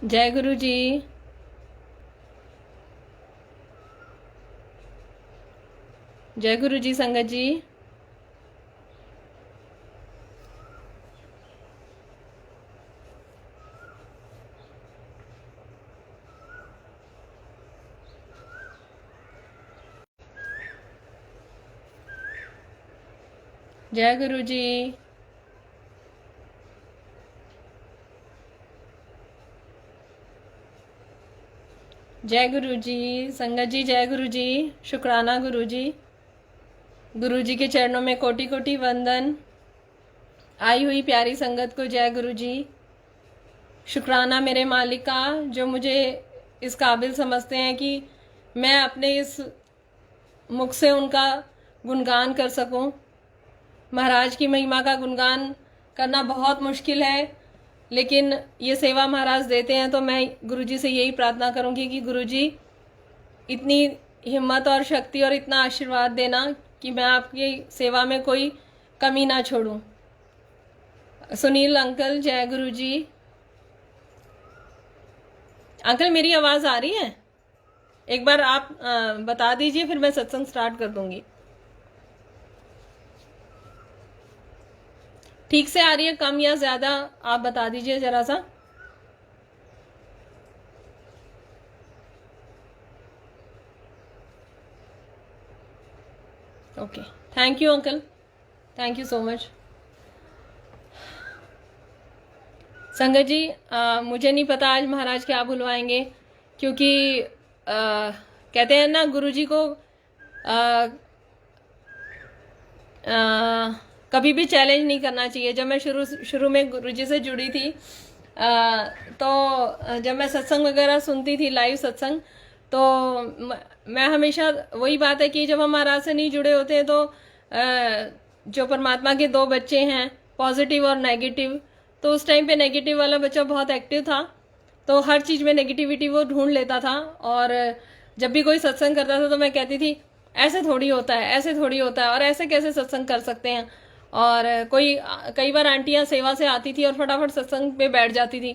जय गुरु जी। जय गुरु जी संगत जी। जय गुरु जी। जय गुरु जी संगत जी। जय गुरु जी। शुक्राना गुरु जी। गुरु जी के चरणों में कोटि कोटि वंदन। आई हुई प्यारी संगत को जय गुरु जी। शुक्राना मेरे मालिक का, जो मुझे इस काबिल समझते हैं कि मैं अपने इस मुख से उनका गुणगान कर सकूं। महाराज की महिमा का गुणगान करना बहुत मुश्किल है, लेकिन ये सेवा महाराज देते हैं तो मैं गुरुजी से यही प्रार्थना करूंगी कि गुरुजी इतनी हिम्मत और शक्ति और इतना आशीर्वाद देना कि मैं आपकी सेवा में कोई कमी ना छोड़ूं। सुनील अंकल जय गुरुजी। अंकल मेरी आवाज़ आ रही है? एक बार आप बता दीजिए, फिर मैं सत्संग स्टार्ट कर दूंगी। ठीक से आ रही है, कम या ज़्यादा आप बता दीजिए ज़रा सा। Okay, thank you uncle, thank you so much. संगत जी, मुझे नहीं पता आज महाराज क्या बुलवाएंगे, क्योंकि कहते हैं ना गुरु जी को कभी भी चैलेंज नहीं करना चाहिए। जब मैं शुरू में गुरु जी से जुड़ी थी, तो जब मैं सत्संग वगैरह सुनती थी, लाइव सत्संग, तो मैं हमेशा वही बात है कि जब हम महाराज से नहीं जुड़े होते हैं तो जो परमात्मा के दो बच्चे हैं, पॉजिटिव और नेगेटिव, तो उस टाइम पे नेगेटिव वाला बच्चा बहुत एक्टिव था, तो हर चीज़ में नेगेटिविटी वो ढूंढ लेता था। और जब भी कोई सत्संग करता था तो मैं कहती थी ऐसे थोड़ी होता है, ऐसे थोड़ी होता है, और ऐसे कैसे सत्संग कर सकते हैं। और कई बार आंटियां सेवा से आती थी और फटाफट सत्संग पे बैठ जाती थी,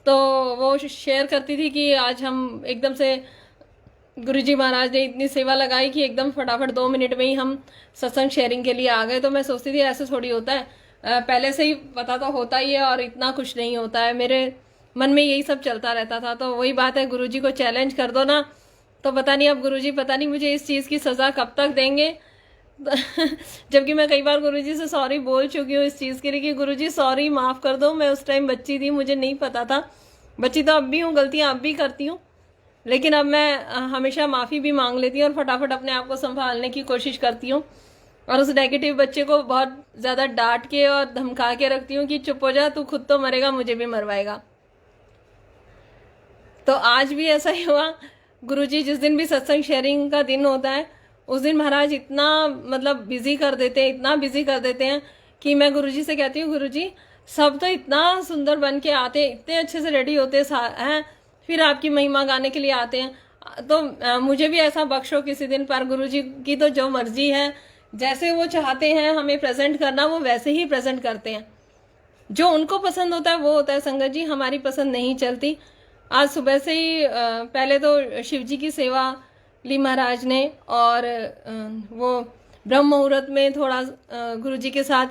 तो वो शेयर करती थी कि आज हम एकदम से गुरुजी महाराज ने इतनी सेवा लगाई कि एकदम फटाफट 2 मिनट में ही हम सत्संग शेयरिंग के लिए आ गए। तो मैं सोचती थी ऐसे थोड़ी होता है, पहले से ही पता तो होता ही है और इतना कुछ नहीं होता है। मेरे मन में यही सब चलता रहता था। तो वही बात है, गुरुजी को चैलेंज कर दो ना, तो पता नहीं अब गुरुजी पता नहीं मुझे इस चीज़ की सज़ा कब तक देंगे। जबकि मैं कई बार गुरुजी से सॉरी बोल चुकी हूँ इस चीज़ के लिए कि गुरुजी सॉरी, माफ़ कर दो, मैं उस टाइम बच्ची थी, मुझे नहीं पता था। बच्ची तो अब भी हूँ, गलतियाँ अब भी करती हूँ, लेकिन अब मैं हमेशा माफ़ी भी मांग लेती हूँ और फटाफट अपने आप को संभालने की कोशिश करती हूँ। और उस नेगेटिव बच्चे को बहुत ज़्यादा डांट के और धमका के रखती हूँ कि चुप हो जा, तू खुद तो मरेगा, मुझे भी मरवाएगा। तो आज भी ऐसा ही हुआ। गुरुजी जिस दिन भी सत्संग शेयरिंग का दिन होता है, उस दिन महाराज इतना मतलब बिजी कर देते हैं, इतना बिजी कर देते हैं कि मैं गुरुजी से कहती हूँ गुरुजी सब तो इतना सुंदर बन के आते हैं, इतने अच्छे से रेडी होते हैं, फिर आपकी महिमा गाने के लिए आते हैं। तो मुझे भी ऐसा बख्शो किसी दिन पर। गुरुजी की तो जो मर्जी है, जैसे वो चाहते हैं हमें प्रेजेंट करना, वो वैसे ही प्रेजेंट करते हैं। जो उनको पसंद होता है वो होता है संगत जी, हमारी पसंद नहीं चलती। आज सुबह से ही पहले तो शिव जी की सेवा ली महाराज ने, और वो ब्रह्म मुहूर्त में थोड़ा गुरु जी के साथ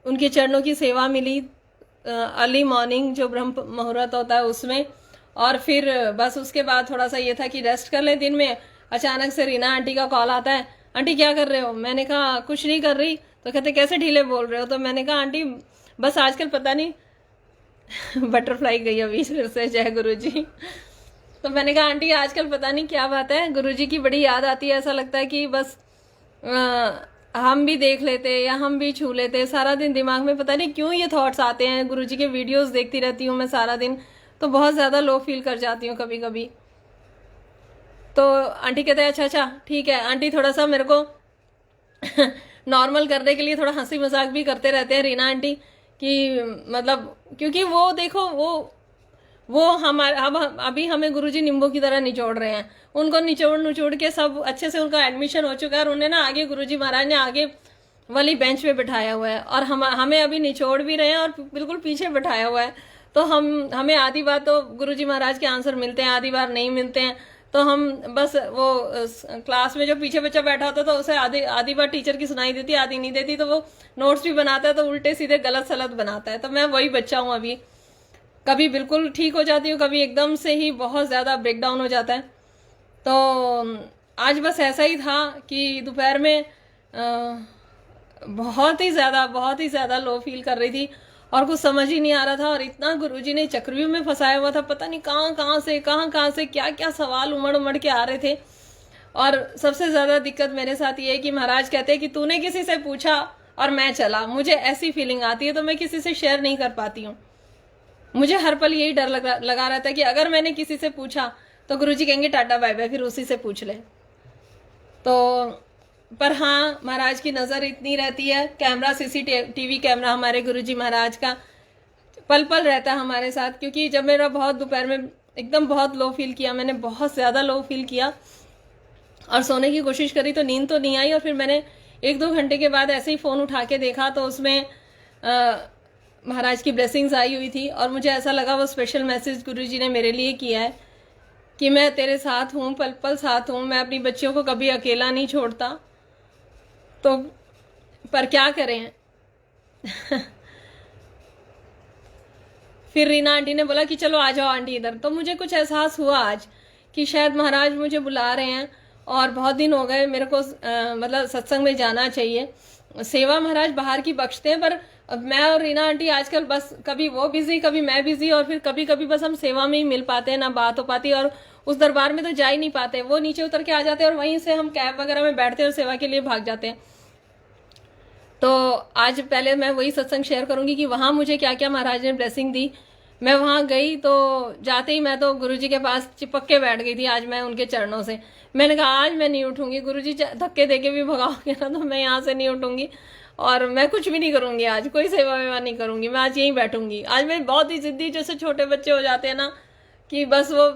उनके चरणों की सेवा मिली, अर्ली मॉर्निंग जो ब्रह्म मुहूर्त होता है उसमें। और फिर बस उसके बाद थोड़ा सा ये था कि रेस्ट कर लें दिन में। अचानक से रीना आंटी का कॉल आता है, आंटी क्या कर रहे हो? मैंने कहा कुछ नहीं कर रही। तो कहते कैसे ढीले बोल रहे हो? तो मैंने कहा आंटी बस आजकल पता नहीं बटरफ्लाई गई अभी फिर से, जय गुरु जी। तो मैंने कहा आंटी आजकल पता नहीं क्या बात है, गुरु जी की बड़ी याद आती है, ऐसा लगता है कि बस हम भी देख लेते या हम भी छू लेते। सारा दिन दिमाग में पता नहीं क्यों ये थॉट्स आते हैं। गुरु जी के वीडियोस देखती रहती हूँ मैं सारा दिन, तो बहुत ज़्यादा लो फील कर जाती हूँ कभी कभी। तो आंटी कहते हैं अच्छा अच्छा ठीक है। आंटी थोड़ा सा मेरे को नॉर्मल करने के लिए थोड़ा हंसी मजाक भी करते रहते हैं रीना आंटी, कि मतलब क्योंकि वो देखो वो हमारे अब अभी हमें गुरुजी नींबू की तरह निचोड़ रहे हैं। उनको निचोड़ निचोड़ के सब अच्छे से उनका एडमिशन हो चुका है, और उन्हें ना आगे गुरुजी महाराज ने आगे वाली बेंच पे बिठाया हुआ है, और हमें अभी निचोड़ भी रहे हैं और बिल्कुल पीछे बिठाया हुआ है। तो हमें आधी बार तो गुरुजी महाराज के आंसर मिलते हैं, आधी बार नहीं मिलते हैं। तो हम बस वो क्लास में जो पीछे बच्चा बैठा होता था उसे आधी बार टीचर की सुनाई देती, आधी नहीं देती, तो वो नोट्स भी बनाता है तो उल्टे सीधे गलत सलत बनाता है। तो मैं वही बच्चा हूँ अभी, कभी बिल्कुल ठीक हो जाती हूँ, कभी एकदम से ही बहुत ज़्यादा ब्रेकडाउन हो जाता है। तो आज बस ऐसा ही था कि दोपहर में बहुत ही ज़्यादा लो फील कर रही थी और कुछ समझ ही नहीं आ रहा था। और इतना गुरुजी ने चक्रव्यूह में फंसाया हुआ था, पता नहीं कहाँ से क्या क्या सवाल उमड़ के आ रहे थे। और सबसे ज़्यादा दिक्कत मेरे साथ ये है कि महाराज कहते हैं कि तूने किसी से पूछा और मैं चला। मुझे ऐसी फीलिंग आती है तो मैं किसी से शेयर नहीं कर पाती हूँ। मुझे हर पल यही डर लगा रहता है कि अगर मैंने किसी से पूछा तो गुरुजी कहेंगे टाटा बाय बाय, फिर उसी से पूछ ले। तो पर हाँ, महाराज की नज़र इतनी रहती है, कैमरा CCTV कैमरा हमारे गुरुजी महाराज का पल पल रहता है हमारे साथ। क्योंकि जब मेरा बहुत दोपहर में एकदम बहुत लो फील किया, मैंने बहुत ज़्यादा लो फील किया और सोने की कोशिश करी तो नींद तो नहीं आई। और फिर मैंने 1-2 घंटे के बाद ऐसे ही फ़ोन उठा के देखा तो उसमें महाराज की ब्लेसिंग्स आई हुई थी और मुझे ऐसा लगा वो स्पेशल मैसेज गुरुजी ने मेरे लिए किया है कि मैं तेरे साथ हूँ, पल पल साथ हूँ, मैं अपनी बच्चियों को कभी अकेला नहीं छोड़ता। तो पर क्या करें फिर रीना आंटी ने बोला कि चलो आ जाओ आंटी इधर। तो मुझे कुछ एहसास हुआ आज कि शायद महाराज मुझे बुला रहे हैं और बहुत दिन हो गए मेरे को मतलब सत्संग में जाना चाहिए। सेवा महाराज बाहर की बख्शते हैं, पर मैं और रीना आंटी आजकल बस कभी वो बिजी कभी मैं बिजी, और फिर कभी कभी बस हम सेवा में ही मिल पाते हैं, ना बात हो पाती। और उस दरबार में तो जा ही नहीं पाते, वो नीचे उतर के आ जाते हैं और वहीं से हम कैब वगैरह में बैठते हैं और सेवा के लिए भाग जाते हैं। तो आज पहले मैं वही सत्संग शेयर करूंगी कि वहाँ मुझे क्या क्या महाराज ने ब्लेसिंग दी। मैं वहाँ गई तो जाते ही मैं तो गुरुजी के पास चिपक के बैठ गई थी आज मैं उनके चरणों से। मैंने कहा आज मैं नहीं उठूंगी, गुरुजी धक्के देके भी भगाओगे ना तो मैं यहाँ से नहीं उठूंगी और मैं कुछ भी नहीं करूंगी, आज कोई सेवा वेवा नहीं करूंगी, मैं आज यहीं बैठूंगी। आज मैं बहुत ही जिद्दी, जैसे छोटे बच्चे हो जाते हैं ना कि बस वो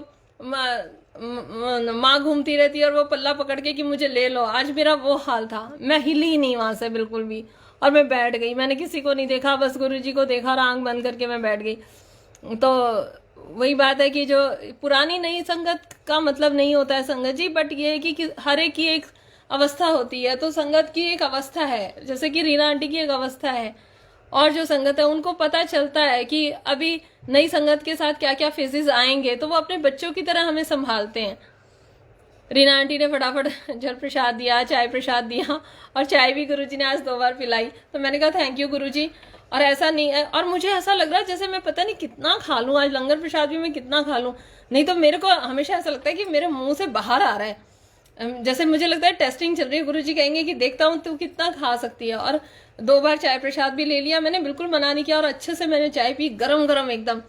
माँ घूमती रहती है और वो पल्ला पकड़ के कि मुझे ले लो, आज मेरा वो हाल था। मैं हिली नहीं वहां से बिल्कुल भी और मैं बैठ गई। मैंने किसी को नहीं देखा, बस गुरुजी को देखा और आंख बंद करके मैं बैठ गई। तो वही बात है कि जो पुरानी नई संगत का मतलब नहीं होता है संगत जी, बट ये है कि हर एक की एक अवस्था होती है। तो संगत की एक अवस्था है, जैसे कि रीना आंटी की एक अवस्था है, और जो संगत है उनको पता चलता है कि अभी नई संगत के साथ क्या क्या फेजेस आएंगे, तो वो अपने बच्चों की तरह हमें संभालते हैं। रीना आंटी ने फटाफट जल प्रसाद दिया, चाय प्रसाद दिया, और चाय भी गुरुजी ने आज 2 बार पिलाई। तो मैंने कहा थैंक यू गुरुजी। और ऐसा नहीं है, और मुझे ऐसा लग रहा है जैसे मैं पता नहीं कितना खा लूं, आज लंगर प्रसाद भी मैं कितना खा लूं। नहीं तो मेरे को हमेशा ऐसा लगता है कि मेरे मुंह से बाहर आ रहा है, जैसे मुझे लगता है टेस्टिंग चल रही है। गुरुजी कहेंगे कि देखता हूँ तू कितना खा सकती है। और 2 बार चाय प्रसाद भी ले लिया मैंने, बिल्कुल मना नहीं किया, और अच्छे से मैंने चाय पी गरम गरम एकदम।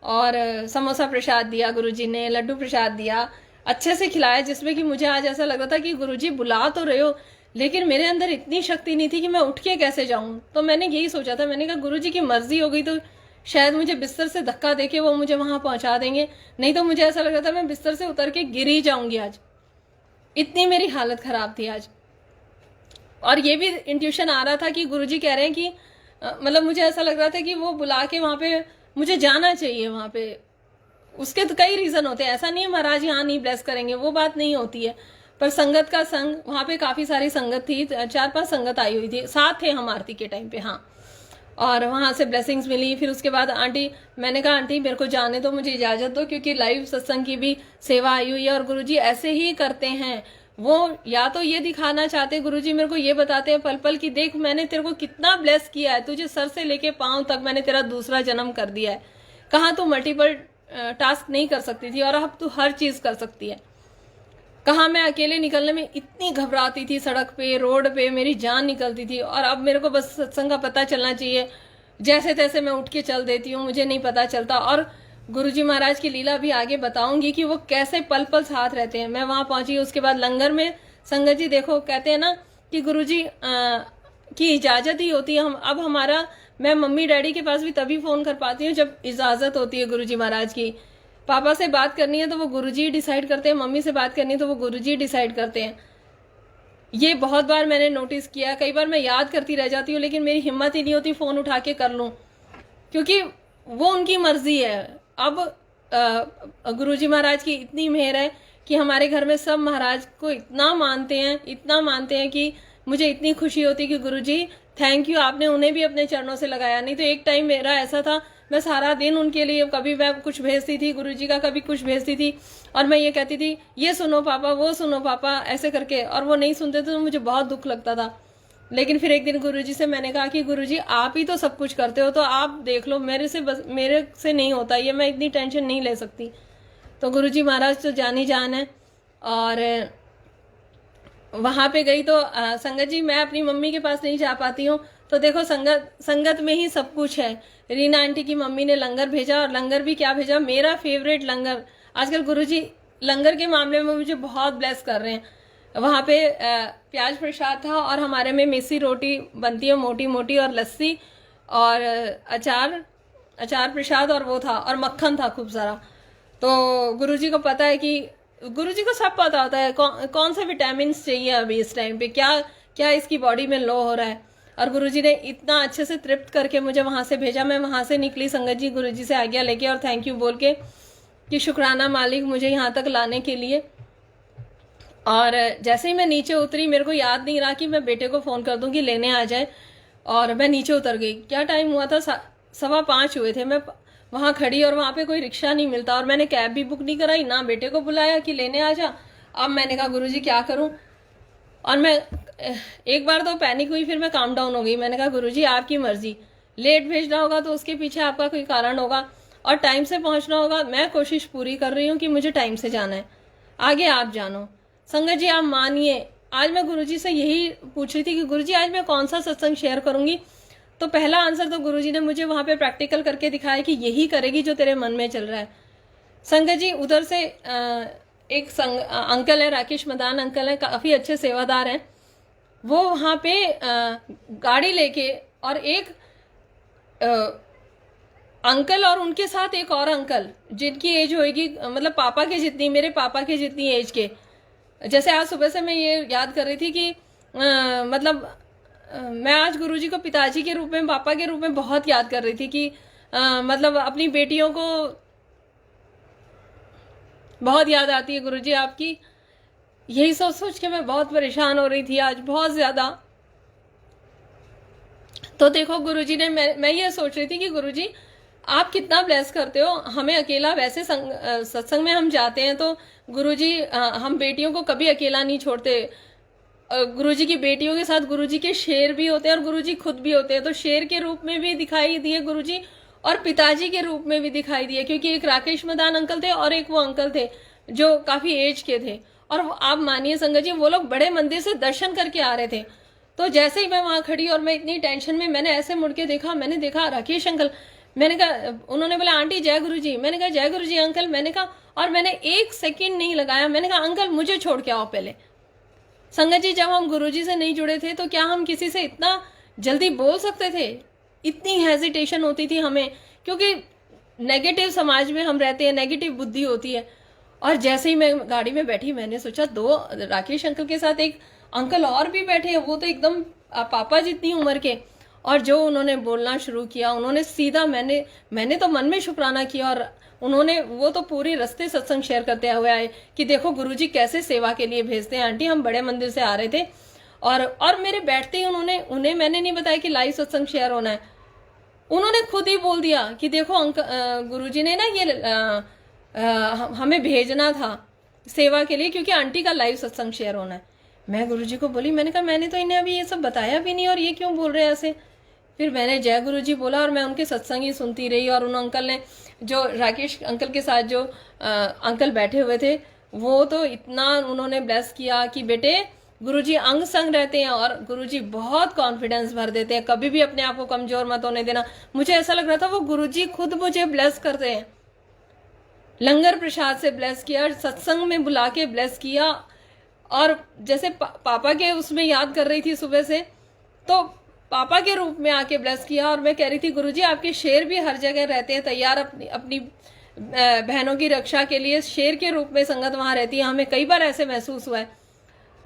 और समोसा प्रसाद दिया गुरुजी ने, लड्डू प्रसाद दिया, अच्छे से खिलाया, जिसमें कि मुझे आज ऐसा लग रहा था कि गुरुजी बुला तो रहे हो लेकिन मेरे अंदर इतनी शक्ति नहीं थी कि मैं उठ के कैसे जाऊं। तो मैंने यही सोचा था, मैंने कहा गुरुजी की मर्जी हो गई तो शायद मुझे बिस्तर से धक्का देके वो मुझे वहां पहुंचा देंगे, नहीं तो मुझे ऐसा लग रहा था मैं बिस्तर से उतर के गिर ही जाऊंगी आज, इतनी मेरी हालत खराब थी आज। और ये भी इंट्यूशन आ रहा था कि गुरुजी कह रहे हैं कि मतलब मुझे ऐसा लग रहा था कि वो बुला के वहां पे मुझे जाना चाहिए वहां पे। उसके तो कई रीजन होते हैं, ऐसा नहीं है महाराज यहाँ नहीं ब्लेस करेंगे, वो बात नहीं होती है। पर संगत का संग, वहां पे काफी सारी संगत थी, 4-5 संगत आई हुई थी, साथ थे हम आरती के टाइम पे। हाँ, और वहां से ब्लेसिंग्स मिली। फिर उसके बाद आंटी, मैंने कहा आंटी मेरे को जाने दो, मुझे इजाजत दो, क्योंकि लाइव सत्संग की भी सेवा आई हुई है और गुरुजी ऐसे ही करते हैं। वो या तो ये दिखाना चाहते, गुरुजी मेरे को ये बताते हैं पल पल की देख मैंने तेरे को कितना ब्लेस किया है, तुझे सर से लेके पांव तक मैंने तेरा दूसरा जन्म कर दिया है। कहाँ तू मल्टीपल टास्क नहीं कर सकती थी और अब तू हर चीज कर सकती है। कहाँ मैं अकेले निकलने में इतनी घबराती थी, सड़क पे रोड पे मेरी जान निकलती थी, और अब मेरे को बस सत्संग का पता चलना चाहिए, जैसे तैसे मैं उठ के चल देती हूँ, मुझे नहीं पता चलता। और गुरुजी महाराज की लीला भी आगे बताऊंगी कि वो कैसे पल पल साथ रहते हैं। मैं वहां पहुंची, उसके बाद लंगर में संगत जी देखो कहते हैं ना कि गुरुजी की इजाजत ही होती है। हम अब हमारा, मैं मम्मी डैडी के पास भी तभी फोन कर पाती हूँ जब इजाजत होती है गुरुजी महाराज की। पापा से बात करनी है तो वो गुरुजी डिसाइड करते हैं, मम्मी से बात करनी है तो वो गुरुजी डिसाइड करते हैं। ये बहुत बार मैंने नोटिस किया, कई बार मैं याद करती रह जाती हूँ लेकिन मेरी हिम्मत ही नहीं होती फोन उठा के कर लूं, क्योंकि वो उनकी मर्जी है। अब गुरुजी महाराज की इतनी मेहर है कि हमारे घर में सब महाराज को इतना मानते हैं, इतना मानते हैं कि मुझे इतनी खुशी होती है कि गुरुजी थैंक यू, आपने उन्हें भी अपने चरणों से लगाया। नहीं तो एक टाइम मेरा ऐसा था, मैं सारा दिन उनके लिए कभी मैं कुछ भेजती थी गुरुजी का, कभी कुछ भेजती थी, और मैं ये कहती थी ये सुनो पापा, वो सुनो पापा, ऐसे करके, और वो नहीं सुनते थे तो मुझे बहुत दुख लगता था। लेकिन फिर एक दिन गुरुजी से मैंने कहा कि गुरुजी आप ही तो सब कुछ करते हो, तो आप देख लो, मेरे से नहीं होता ये, मैं इतनी टेंशन नहीं ले सकती। तो गुरुजी महाराज तो जानी जान है। और वहाँ पे गई तो संगत जी मैं अपनी मम्मी के पास नहीं जा पाती हूँ, तो देखो संगत में ही सब कुछ है। रीना आंटी की मम्मी ने लंगर भेजा, और लंगर भी क्या भेजा, मेरा फेवरेट लंगर। आजकल गुरुजी लंगर के मामले में मुझे बहुत ब्लेस कर रहे हैं। वहाँ पे प्याज प्रसाद था, और हमारे में मिस्सी रोटी बनती है मोटी मोटी, और लस्सी, और अचार प्रसाद, और वो था, और मक्खन था खूब सारा। तो गुरुजी को पता है कि गुरुजी को सब पता होता है कौन से विटामिन चाहिए अभी इस टाइम पे, क्या क्या इसकी बॉडी में लो हो रहा है। और गुरुजी ने इतना अच्छे से तृप्त करके मुझे वहाँ से भेजा। मैं वहाँ से निकली संगत जी गुरुजी से आज्ञा लेके, और थैंक यू बोल के कि शुक्राना मालिक मुझे यहाँ तक लाने के लिए। और जैसे ही मैं नीचे उतरी, मेरे को याद नहीं रहा कि मैं बेटे को फ़ोन कर दूँ कि लेने आ जाए, और मैं नीचे उतर गई। क्या टाइम हुआ था, 5:15 हुए थे। मैं वहाँ खड़ी, और वहाँ पे कोई रिक्शा नहीं मिलता, और मैंने कैब भी बुक नहीं कराई, ना बेटे को बुलाया कि लेने आ जा। अब मैंने कहा गुरुजी क्या करूँ, और मैं एक बार तो पैनिक हुई, फिर मैं काम डाउन हो गई। मैंने कहा गुरुजी आपकी मर्जी, लेट भेजना होगा तो उसके पीछे आपका कोई कारण होगा, और टाइम से पहुँचना होगा। मैं कोशिश पूरी कर रही हूँ कि मुझे टाइम से जाना है, आगे आप जानो। संगत जी आप मानिए, आज मैं गुरुजी से यही पूछ रही थी कि गुरुजी आज मैं कौन सा सत्संग शेयर करूँगी, तो पहला आंसर तो गुरुजी ने मुझे वहाँ पे प्रैक्टिकल करके दिखाया कि यही करेगी जो तेरे मन में चल रहा है। संगत जी उधर से एक अंकल है, राकेश मदान अंकल है, काफ़ी अच्छे सेवादार हैं। वो वहाँ पे गाड़ी लेके, और एक अंकल और उनके साथ एक और अंकल जिनकी एज होगी मतलब पापा के जितनी, मेरे पापा के जितनी एज के। जैसे आज सुबह से मैं ये याद कर रही थी कि मैं आज गुरुजी को पिताजी के रूप में, पापा के रूप में बहुत याद कर रही थी कि मतलब अपनी बेटियों को बहुत याद आती है गुरुजी आपकी। यही सोच सोच के मैं बहुत परेशान हो रही थी आज, बहुत ज़्यादा। तो देखो गुरुजी ने, मैं ये सोच रही थी कि गुरुजी आप कितना ब्लेस करते हो हमें अकेला। वैसे सत्संग में हम जाते हैं तो गुरुजी हम बेटियों को कभी अकेला नहीं छोड़ते। गुरुजी की बेटियों के साथ गुरुजी के शेर भी होते हैं, और गुरुजी खुद भी होते हैं। तो शेर के रूप में भी दिखाई दिए गुरुजी, और पिताजी के रूप में भी दिखाई दिए, क्योंकि एक राकेश मदान अंकल थे और एक वो अंकल थे जो काफ़ी एज के थे। और आप मानिए संगत जी, वो लोग बड़े मंदिर से दर्शन करके आ रहे थे। तो जैसे ही मैं वहाँ खड़ी और मैं इतनी टेंशन में, मैंने ऐसे मुड़ के देखा, मैंने देखा राकेश अंकल। मैंने कहा, उन्होंने बोला आंटी जय गुरुजी। मैंने कहा जय गुरुजी अंकल। मैंने कहा, और मैंने एक सेकंड नहीं लगाया, मैंने कहा अंकल मुझे छोड़ के आओ पहले। संगत जी जब हम गुरुजी से नहीं जुड़े थे तो क्या हम किसी से इतना जल्दी बोल सकते थे? इतनी हेजिटेशन होती थी हमें, क्योंकि नेगेटिव समाज में हम रहते हैं, नेगेटिव बुद्धि होती है। और जैसे ही मैं गाड़ी में बैठी, मैंने सोचा दो राकेश अंकल के साथ एक अंकल और भी बैठे हैं, वो तो एकदम पापा जितनी उम्र के। और जो उन्होंने बोलना शुरू किया, उन्होंने सीधा, मैंने तो मन में शुक्राना किया। और उन्होंने, वो तो पूरे रास्ते सत्संग शेयर करते हुए आए कि देखो गुरुजी कैसे सेवा के लिए भेजते हैं। आंटी हम बड़े मंदिर से आ रहे थे, और मेरे बैठते ही उन्हें मैंने नहीं बताया कि लाइव सत्संग शेयर होना है। उन्होंने खुद ही बोल दिया कि देखो गुरुजी ने ना ये हमें भेजना था सेवा के लिए, क्योंकि आंटी का लाइव सत्संग शेयर होना है। मैं गुरुजी को बोली, मैंने कहा मैंने तो इन्हें अभी ये सब बताया भी नहीं, और ये क्यों बोल रहे हैं ऐसे। फिर मैंने जय गुरुजी बोला, और मैं उनके सत्संग ही सुनती रही। और उन अंकल ने, जो राकेश अंकल के साथ जो अंकल बैठे हुए थे, वो तो इतना उन्होंने ब्लेस किया कि बेटे गुरुजी अंग संग रहते हैं, और गुरुजी बहुत कॉन्फिडेंस भर देते हैं, कभी भी अपने आप को कमजोर मत होने देना। मुझे ऐसा लग रहा था वो गुरुजी खुद मुझे ब्लेस करते हैं। लंगर प्रसाद से ब्लेस किया, सत्संग में बुला के ब्लेस किया। और जैसे पापा के उसमें याद कर रही थी सुबह से, तो पापा के रूप में आके ब्लेस किया। और मैं कह रही थी गुरुजी आपके शेर भी हर जगह रहते हैं तैयार, अपनी बहनों की रक्षा के लिए शेर के रूप में संगत वहाँ रहती है। हमें कई बार ऐसे महसूस हुआ है।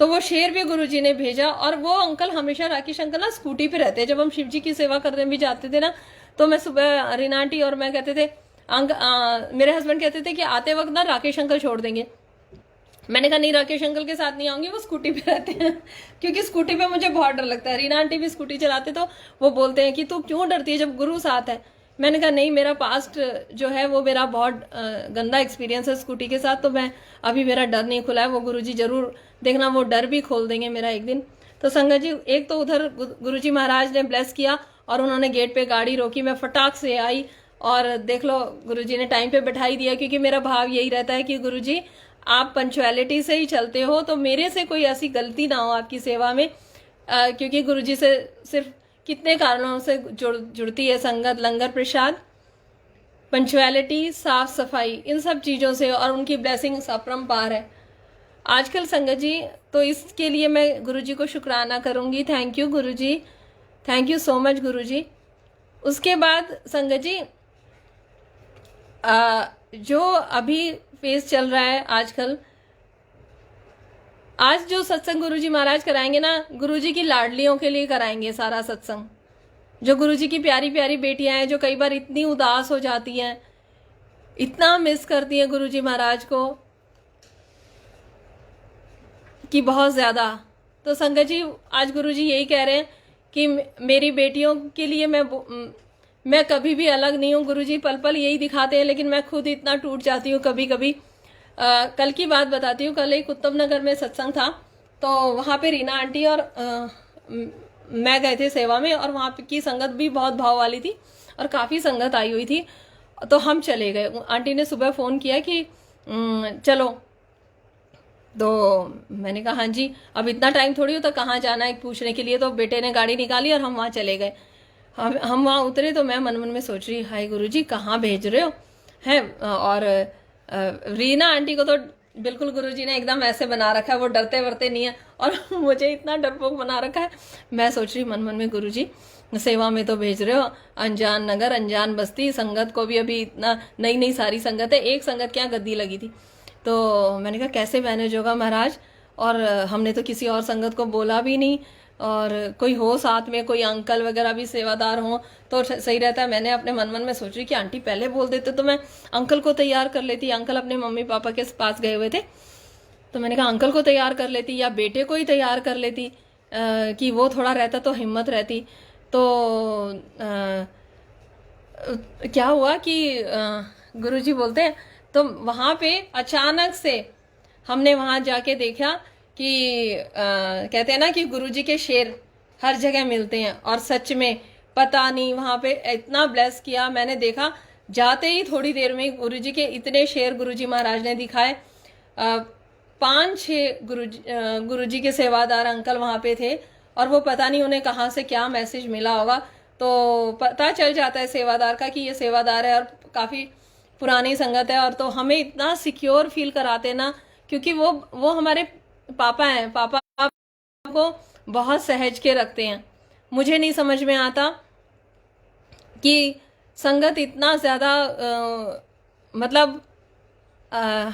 तो वो शेर भी गुरुजी ने भेजा। और वो अंकल हमेशा, राकेश अंकल ना स्कूटी पे रहते हैं। जब हम शिव जी की सेवा करने भी जाते थे ना, तो मैं सुबह रीना आंटी और मैं कहते थे मेरे हस्बैंड कहते थे कि आते वक्त ना राकेश अंकल छोड़ देंगे। मैंने कहा नहीं, राकेश अंकल के साथ नहीं आऊंगी, वो स्कूटी पे रहते हैं क्योंकि स्कूटी पे मुझे बहुत डर लगता है। रीना आंटी भी स्कूटी चलाते तो वो बोलते हैं कि तू क्यों डरती है जब गुरु साथ है। मैंने कहा नहीं, मेरा पास्ट जो है वो मेरा बहुत गंदा एक्सपीरियंस है स्कूटी के साथ, तो मैं अभी मेरा डर नहीं खुला है। वो गुरुजी जरूर देखना वो डर भी खोल देंगे मेरा एक दिन। तो संगत जी, एक तो उधर गुरुजी महाराज ने ब्लेस किया और उन्होंने गेट पे गाड़ी रोकी, मैं फटाक से आई और देख लो गुरुजी ने टाइम पे बैठाई दिया, क्योंकि मेरा भाव यही रहता है कि गुरुजी आप पंचुअलिटी से ही चलते हो, तो मेरे से कोई ऐसी गलती ना हो आपकी सेवा में। क्योंकि गुरुजी से सिर्फ कितने कारणों से जुड़ती है संगत, लंगर प्रसाद, पंचुअलिटी, साफ सफाई, इन सब चीज़ों से, और उनकी ब्लेसिंग्स अपरंपार है आजकल संगत जी। तो इसके लिए मैं गुरुजी को शुक्राना करूंगी। Thank you Guruji, thank you so much Guruji. उसके बाद संगत जी, जो अभी फेज चल रहा है आजकल, आज जो सत्संग गुरुजी महाराज कराएंगे ना, गुरुजी की लाडलियों के लिए कराएंगे सारा सत्संग। जो गुरुजी की प्यारी प्यारी बेटियां हैं जो कई बार इतनी उदास हो जाती हैं, इतना मिस करती हैं गुरुजी महाराज को कि बहुत ज़्यादा। तो संगत जी, आज गुरुजी यही कह रहे हैं कि मेरी बेटियों के लिए मैं कभी भी अलग नहीं हूँ। गुरुजी पल पल यही दिखाते हैं, लेकिन मैं खुद इतना टूट जाती हूँ कभी कभी। कल की बात बताती हूँ। कल एक उत्तम नगर में सत्संग था, तो वहाँ पे रीना आंटी और मैं गए थे सेवा में, और वहाँ की संगत भी बहुत भाव वाली थी और काफ़ी संगत आई हुई थी। तो हम चले गए। आंटी ने सुबह फ़ोन किया कि चलो, तो मैंने कहा हाँ जी, अब इतना टाइम थोड़ी होता, कहाँ जाना है पूछने के लिए। तो बेटे ने गाड़ी निकाली और हम वहाँ चले गए। हम वहाँ उतरे तो मैं मन मन में सोच रही, हाय गुरुजी कहाँ भेज रहे हो हैं। और रीना आंटी को तो बिल्कुल गुरुजी ने एकदम ऐसे बना रखा है, वो डरते वरते नहीं है, और मुझे इतना डरपोक बना रखा है। मैं सोच रही मन मन में, गुरुजी सेवा में तो भेज रहे हो, अनजान नगर, अनजान बस्ती, संगत को भी अभी इतना नई नई सारी संगत है, एक संगत क्या गद्दी लगी थी। तो मैंने कहा कैसे मैनेज होगा महाराज, और हमने तो किसी और संगत को बोला भी नहीं, और कोई हो साथ में, कोई अंकल वगैरह भी सेवादार हो तो सही रहता है। मैंने अपने मन मन में सोच रही कि आंटी पहले बोल देते तो मैं अंकल को तैयार कर लेती। अंकल अपने मम्मी पापा के पास गए हुए थे, तो मैंने कहा अंकल को तैयार कर लेती या बेटे को ही तैयार कर लेती, कि वो थोड़ा रहता तो हिम्मत रहती। तो क्या हुआ कि गुरुजी बोलते हैं, तो वहाँ पे अचानक से हमने वहाँ जाके देखा कि कहते हैं ना कि गुरुजी के शेर हर जगह मिलते हैं, और सच में पता नहीं वहाँ पे इतना ब्लेस किया। मैंने देखा जाते ही थोड़ी देर में गुरुजी के इतने शेर गुरुजी महाराज ने दिखाए। 5-6 गुरुजी के सेवादार अंकल वहाँ पे थे, और वो पता नहीं उन्हें कहाँ से क्या मैसेज मिला होगा, तो पता चल जाता है सेवादार का कि ये सेवादार है और काफ़ी पुरानी संगत है। और तो हमें इतना सिक्योर फील कराते ना, क्योंकि वो हमारे पापा हैं। पापा को बहुत सहज के रखते हैं। मुझे नहीं समझ में आता कि संगत इतना ज़्यादा मतलब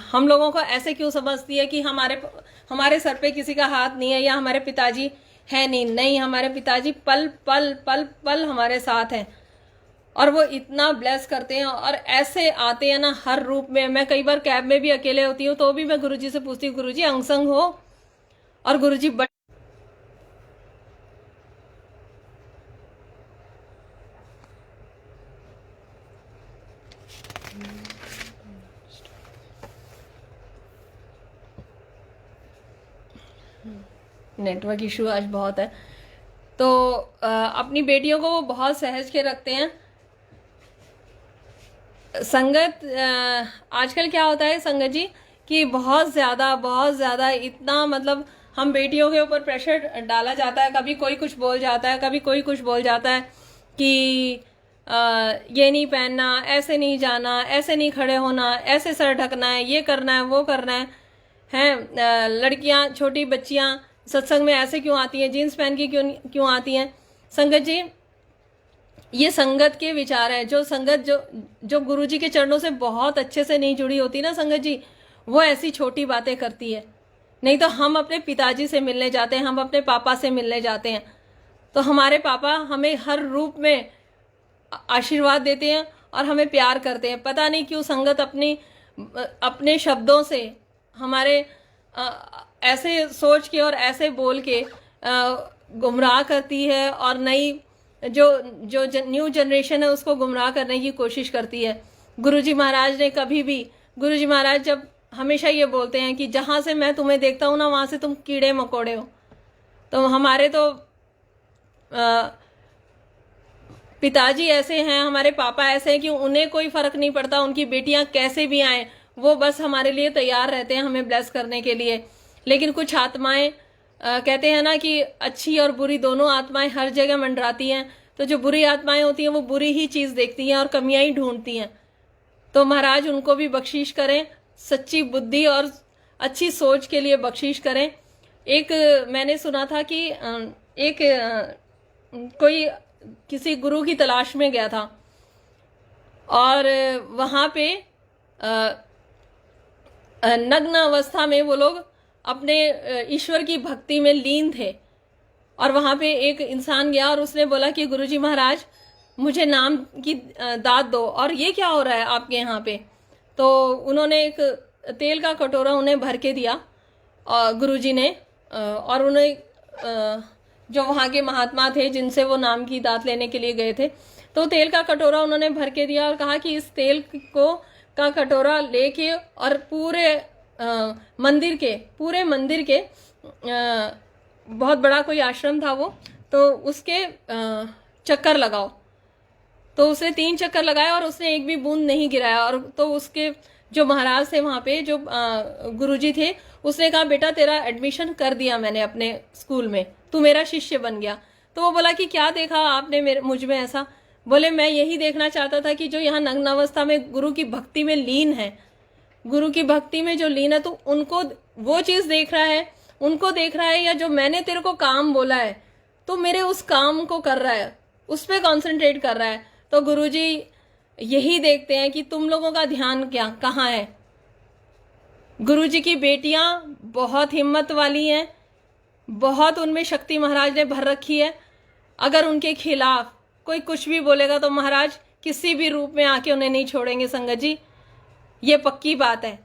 हम लोगों को ऐसे क्यों समझती है कि हमारे सर पे किसी का हाथ नहीं है, या हमारे पिताजी है नहीं, हमारे पिताजी पल पल पल पल हमारे साथ हैं, और वो इतना ब्लेस करते हैं, और ऐसे आते हैं ना हर रूप में। मैं कई बार कैब में भी अकेले होती हूँ तो भी मैं गुरुजी से पूछती हूँ, गुरुजी अंगसंग हो, और गुरुजी नेटवर्क इशू आज बहुत है। तो अपनी बेटियों को वो बहुत सहज के रखते हैं। संगत आजकल क्या होता है संगत जी कि बहुत ज़्यादा इतना मतलब हम बेटियों के ऊपर प्रेशर डाला जाता है। कभी कोई कुछ बोल जाता है, कभी कोई कुछ बोल जाता है कि ये नहीं पहनना, ऐसे नहीं जाना, ऐसे नहीं खड़े होना, ऐसे सर ढकना है, ये करना है, वो करना है। लड़कियां, छोटी बच्चियां सत्संग में ऐसे क्यों आती हैं, जीन्स पहन के क्यों आती हैं। संगत जी, ये संगत के विचार हैं। जो संगत जो गुरुजी के चरणों से बहुत अच्छे से नहीं जुड़ी होती ना संगत जी, वो ऐसी छोटी बातें करती है। नहीं तो हम अपने पिताजी से मिलने जाते हैं, हम अपने पापा से मिलने जाते हैं, तो हमारे पापा हमें हर रूप में आशीर्वाद देते हैं और हमें प्यार करते हैं। पता नहीं क्यों संगत अपने शब्दों से हमारे ऐसे सोच के और ऐसे बोल के गुमराह करती है और नई जो न्यू जनरेशन है उसको गुमराह करने की कोशिश करती है। गुरुजी महाराज ने कभी भी, गुरुजी महाराज जब हमेशा ये बोलते हैं कि जहाँ से मैं तुम्हें देखता हूँ ना वहाँ से तुम कीड़े मकोड़े हो। तो हमारे तो पिताजी ऐसे हैं, हमारे पापा ऐसे हैं कि उन्हें कोई फर्क नहीं पड़ता, उनकी बेटियां कैसे भी आए वो बस हमारे लिए तैयार रहते हैं हमें ब्लेस करने के लिए। लेकिन कुछ आत्माएं कहते हैं ना कि अच्छी और बुरी दोनों आत्माएं हर जगह मंडराती हैं। तो जो बुरी आत्माएं होती हैं वो बुरी ही चीज़ देखती हैं और कमियां ही ढूंढती हैं। तो महाराज उनको भी बख्शीश करें, सच्ची बुद्धि और अच्छी सोच के लिए बख्शीश करें। एक मैंने सुना था कि एक कोई किसी गुरु की तलाश में गया था और वहाँ पे नग्न अवस्था में वो लोग अपने ईश्वर की भक्ति में लीन थे। और वहाँ पे एक इंसान गया और उसने बोला कि गुरुजी महाराज मुझे नाम की दात दो, और ये क्या हो रहा है आपके यहाँ पे। तो उन्होंने एक तेल का कटोरा उन्हें भर के दिया और गुरुजी ने, और उन्हें जो वहाँ के महात्मा थे जिनसे वो नाम की दात लेने के लिए गए थे, तो तेल का कटोरा उन्होंने भर के दिया और कहा कि इस तेल का कटोरा लेके और पूरे मंदिर के बहुत बड़ा कोई आश्रम था वो, तो उसके चक्कर लगाओ। तो उसने 3 चक्कर लगाए और उसने एक भी बूंद नहीं गिराया। और तो उसके जो महाराज थे वहाँ पे, जो गुरुजी थे, उसने कहा बेटा तेरा एडमिशन कर दिया मैंने अपने स्कूल में, तू मेरा शिष्य बन गया। तो वो बोला कि क्या देखा आपने मुझ में ऐसा। बोले मैं यही देखना चाहता था कि जो यहाँ नग्न अवस्था में गुरु की भक्ति में लीन है, गुरु की भक्ति में जो लीन है, तो उनको वो चीज़ देख रहा है, उनको देख रहा है, या जो मैंने तेरे को काम बोला है तो मेरे उस काम को कर रहा है, उस पर कॉन्सेंट्रेट कर रहा है। तो गुरुजी यही देखते हैं कि तुम लोगों का ध्यान कहाँ है। गुरुजी की बेटियां बहुत हिम्मत वाली हैं, बहुत उनमें शक्ति महाराज ने भर रखी है। अगर उनके खिलाफ कोई कुछ भी बोलेगा तो महाराज किसी भी रूप में आके उन्हें नहीं छोड़ेंगे संगत जी, ये पक्की बात है।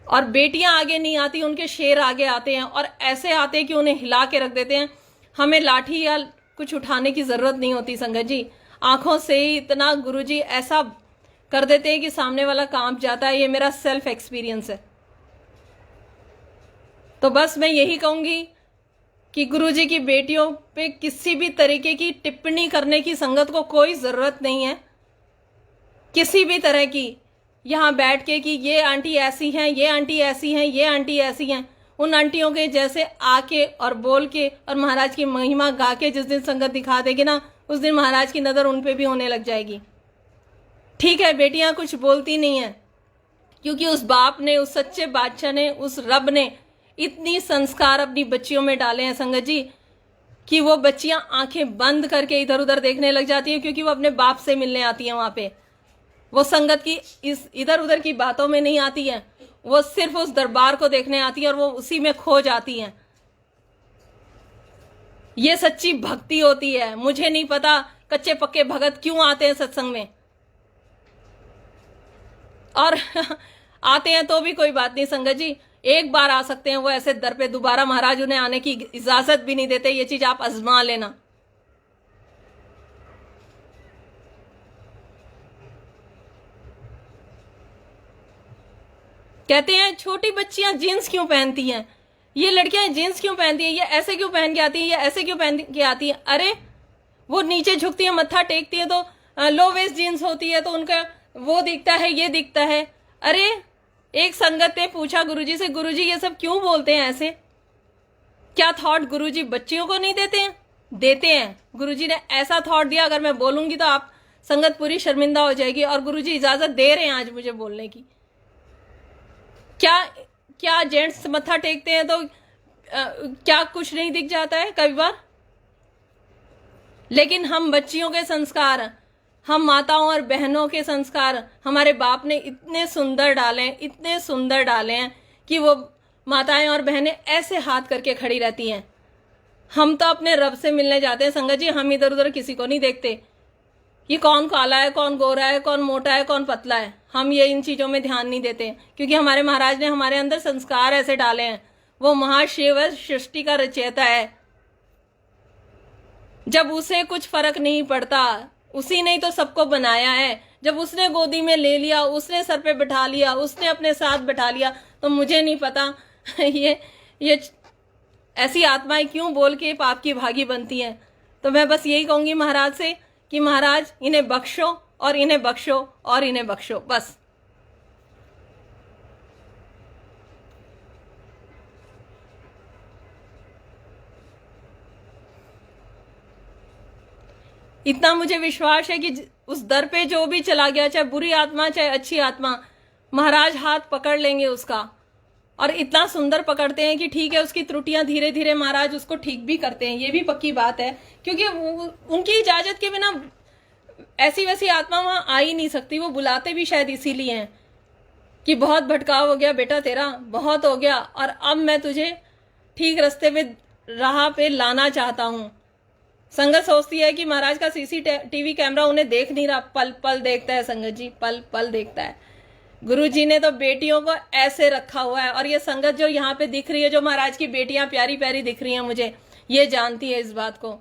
और बेटियां आगे नहीं आती, उनके शेर आगे आते हैं और ऐसे आते हैं कि उन्हें हिला के रख देते हैं। हमें लाठी या कुछ उठाने की जरूरत नहीं होती संगत जी, आंखों से ही इतना गुरुजी ऐसा कर देते हैं कि सामने वाला कांप जाता है। ये मेरा सेल्फ एक्सपीरियंस है। तो बस मैं यही कहूंगी कि गुरुजी की बेटियों पे किसी भी तरीके की टिप्पणी करने की संगत को कोई जरूरत नहीं है, किसी भी तरह की। यहाँ बैठ के कि ये आंटी ऐसी हैं, ये आंटी ऐसी हैं, ये आंटी ऐसी हैं, उन आंटियों के जैसे आके और बोल के और महाराज की महिमा गा के जिस दिन संगत दिखा देगी ना, उस दिन महाराज की नज़र उन पे भी होने लग जाएगी। ठीक है, बेटियां कुछ बोलती नहीं है क्योंकि उस बाप ने, उस सच्चे बादशाह ने, उस रब ने इतनी संस्कार अपनी बच्चियों में डाले हैं संगत जी कि वो बच्चियां आंखें बंद करके इधर उधर देखने लग जाती हैं, क्योंकि वो अपने बाप से मिलने आती हैं वहां पे। वो संगत की इस इधर उधर की बातों में नहीं आती हैं, वो सिर्फ उस दरबार को देखने आती हैं और वो उसी में खो जाती हैं। ये सच्ची भक्ति होती है। मुझे नहीं पता कच्चे पक्के भगत क्यों आते हैं सत्संग में, और आते हैं तो भी कोई बात नहीं संगत जी, एक बार आ सकते हैं वो ऐसे दर पे, दोबारा महाराज उन्हें आने की इजाजत भी नहीं देते। ये चीज आप आजमा लेना। कहते हैं छोटी बच्चियां जीन्स क्यों पहनती हैं, ये लड़कियां जीन्स क्यों पहनती हैं, ये ऐसे क्यों पहन के आती हैं, ये ऐसे क्यों पहन के आती हैं। अरे वो नीचे झुकती है, मत्था टेकती है, तो लो वेस्ट जीन्स होती है तो उनका वो दिखता है, ये दिखता है। अरे एक संगत ने पूछा गुरुजी से, गुरुजी ये सब क्यों बोलते हैं ऐसे, क्या थॉट गुरुजी बच्चियों को नहीं देते हैं? देते हैं। गुरुजी ने ऐसा थॉट दिया, अगर मैं बोलूंगी तो आप संगत पूरी शर्मिंदा हो जाएगी, और गुरुजी इजाजत दे रहे हैं आज मुझे बोलने की। क्या जेंट्स मत्था टेकते हैं तो क्या कुछ नहीं दिख जाता है कई बार? लेकिन हम बच्चियों के संस्कार, हम माताओं और बहनों के संस्कार हमारे बाप ने इतने सुंदर डाले हैं, इतने सुंदर डाले हैं कि वो माताएं और बहनें ऐसे हाथ करके खड़ी रहती हैं। हम तो अपने रब से मिलने जाते हैं संगत जी, हम इधर उधर किसी को नहीं देखते। कि कौन काला है, कौन गोरा है, कौन मोटा है, कौन पतला है। हम ये इन चीज़ों में ध्यान नहीं देते, क्योंकि हमारे महाराज ने हमारे अंदर संस्कार ऐसे डाले हैं। वो महाशिव है, सृष्टि का रचयिता है। जब उसे कुछ फर्क नहीं पड़ता, उसी ने तो सबको बनाया है। जब उसने गोदी में ले लिया, उसने सर पे बिठा लिया, उसने अपने साथ बिठा लिया, तो मुझे नहीं पता ये ऐसी आत्माएं क्यों बोल के पाप की भागी बनती हैं। तो मैं बस यही कहूंगी महाराज से कि महाराज इन्हें बख्शो और इन्हें बख्शो और इन्हें बख्शो, बस। इतना मुझे विश्वास है कि उस दर पे जो भी चला गया, चाहे बुरी आत्मा चाहे अच्छी आत्मा, महाराज हाथ पकड़ लेंगे उसका। और इतना सुंदर पकड़ते हैं कि ठीक है, उसकी त्रुटियां धीरे धीरे महाराज उसको ठीक भी करते हैं। ये भी पक्की बात है, क्योंकि उनकी इजाजत के बिना ऐसी वैसी आत्मा वहां आ ही नहीं सकती। वो बुलाते भी शायद इसीलिए हैं कि बहुत भटकाव हो गया बेटा तेरा, बहुत हो गया, और अब मैं तुझे ठीक रास्ते पे राह पे लाना चाहता हूं। संगत सोचती है कि महाराज का सीसीटीवी कैमरा उन्हें देख नहीं रहा, पल पल देखता है संगत जी, पल पल देखता है। गुरु जी ने तो बेटियों को ऐसे रखा हुआ है। और ये संगत जो यहाँ पे दिख रही है, जो महाराज की बेटियां प्यारी प्यारी दिख रही हैं मुझे, ये जानती है इस बात को।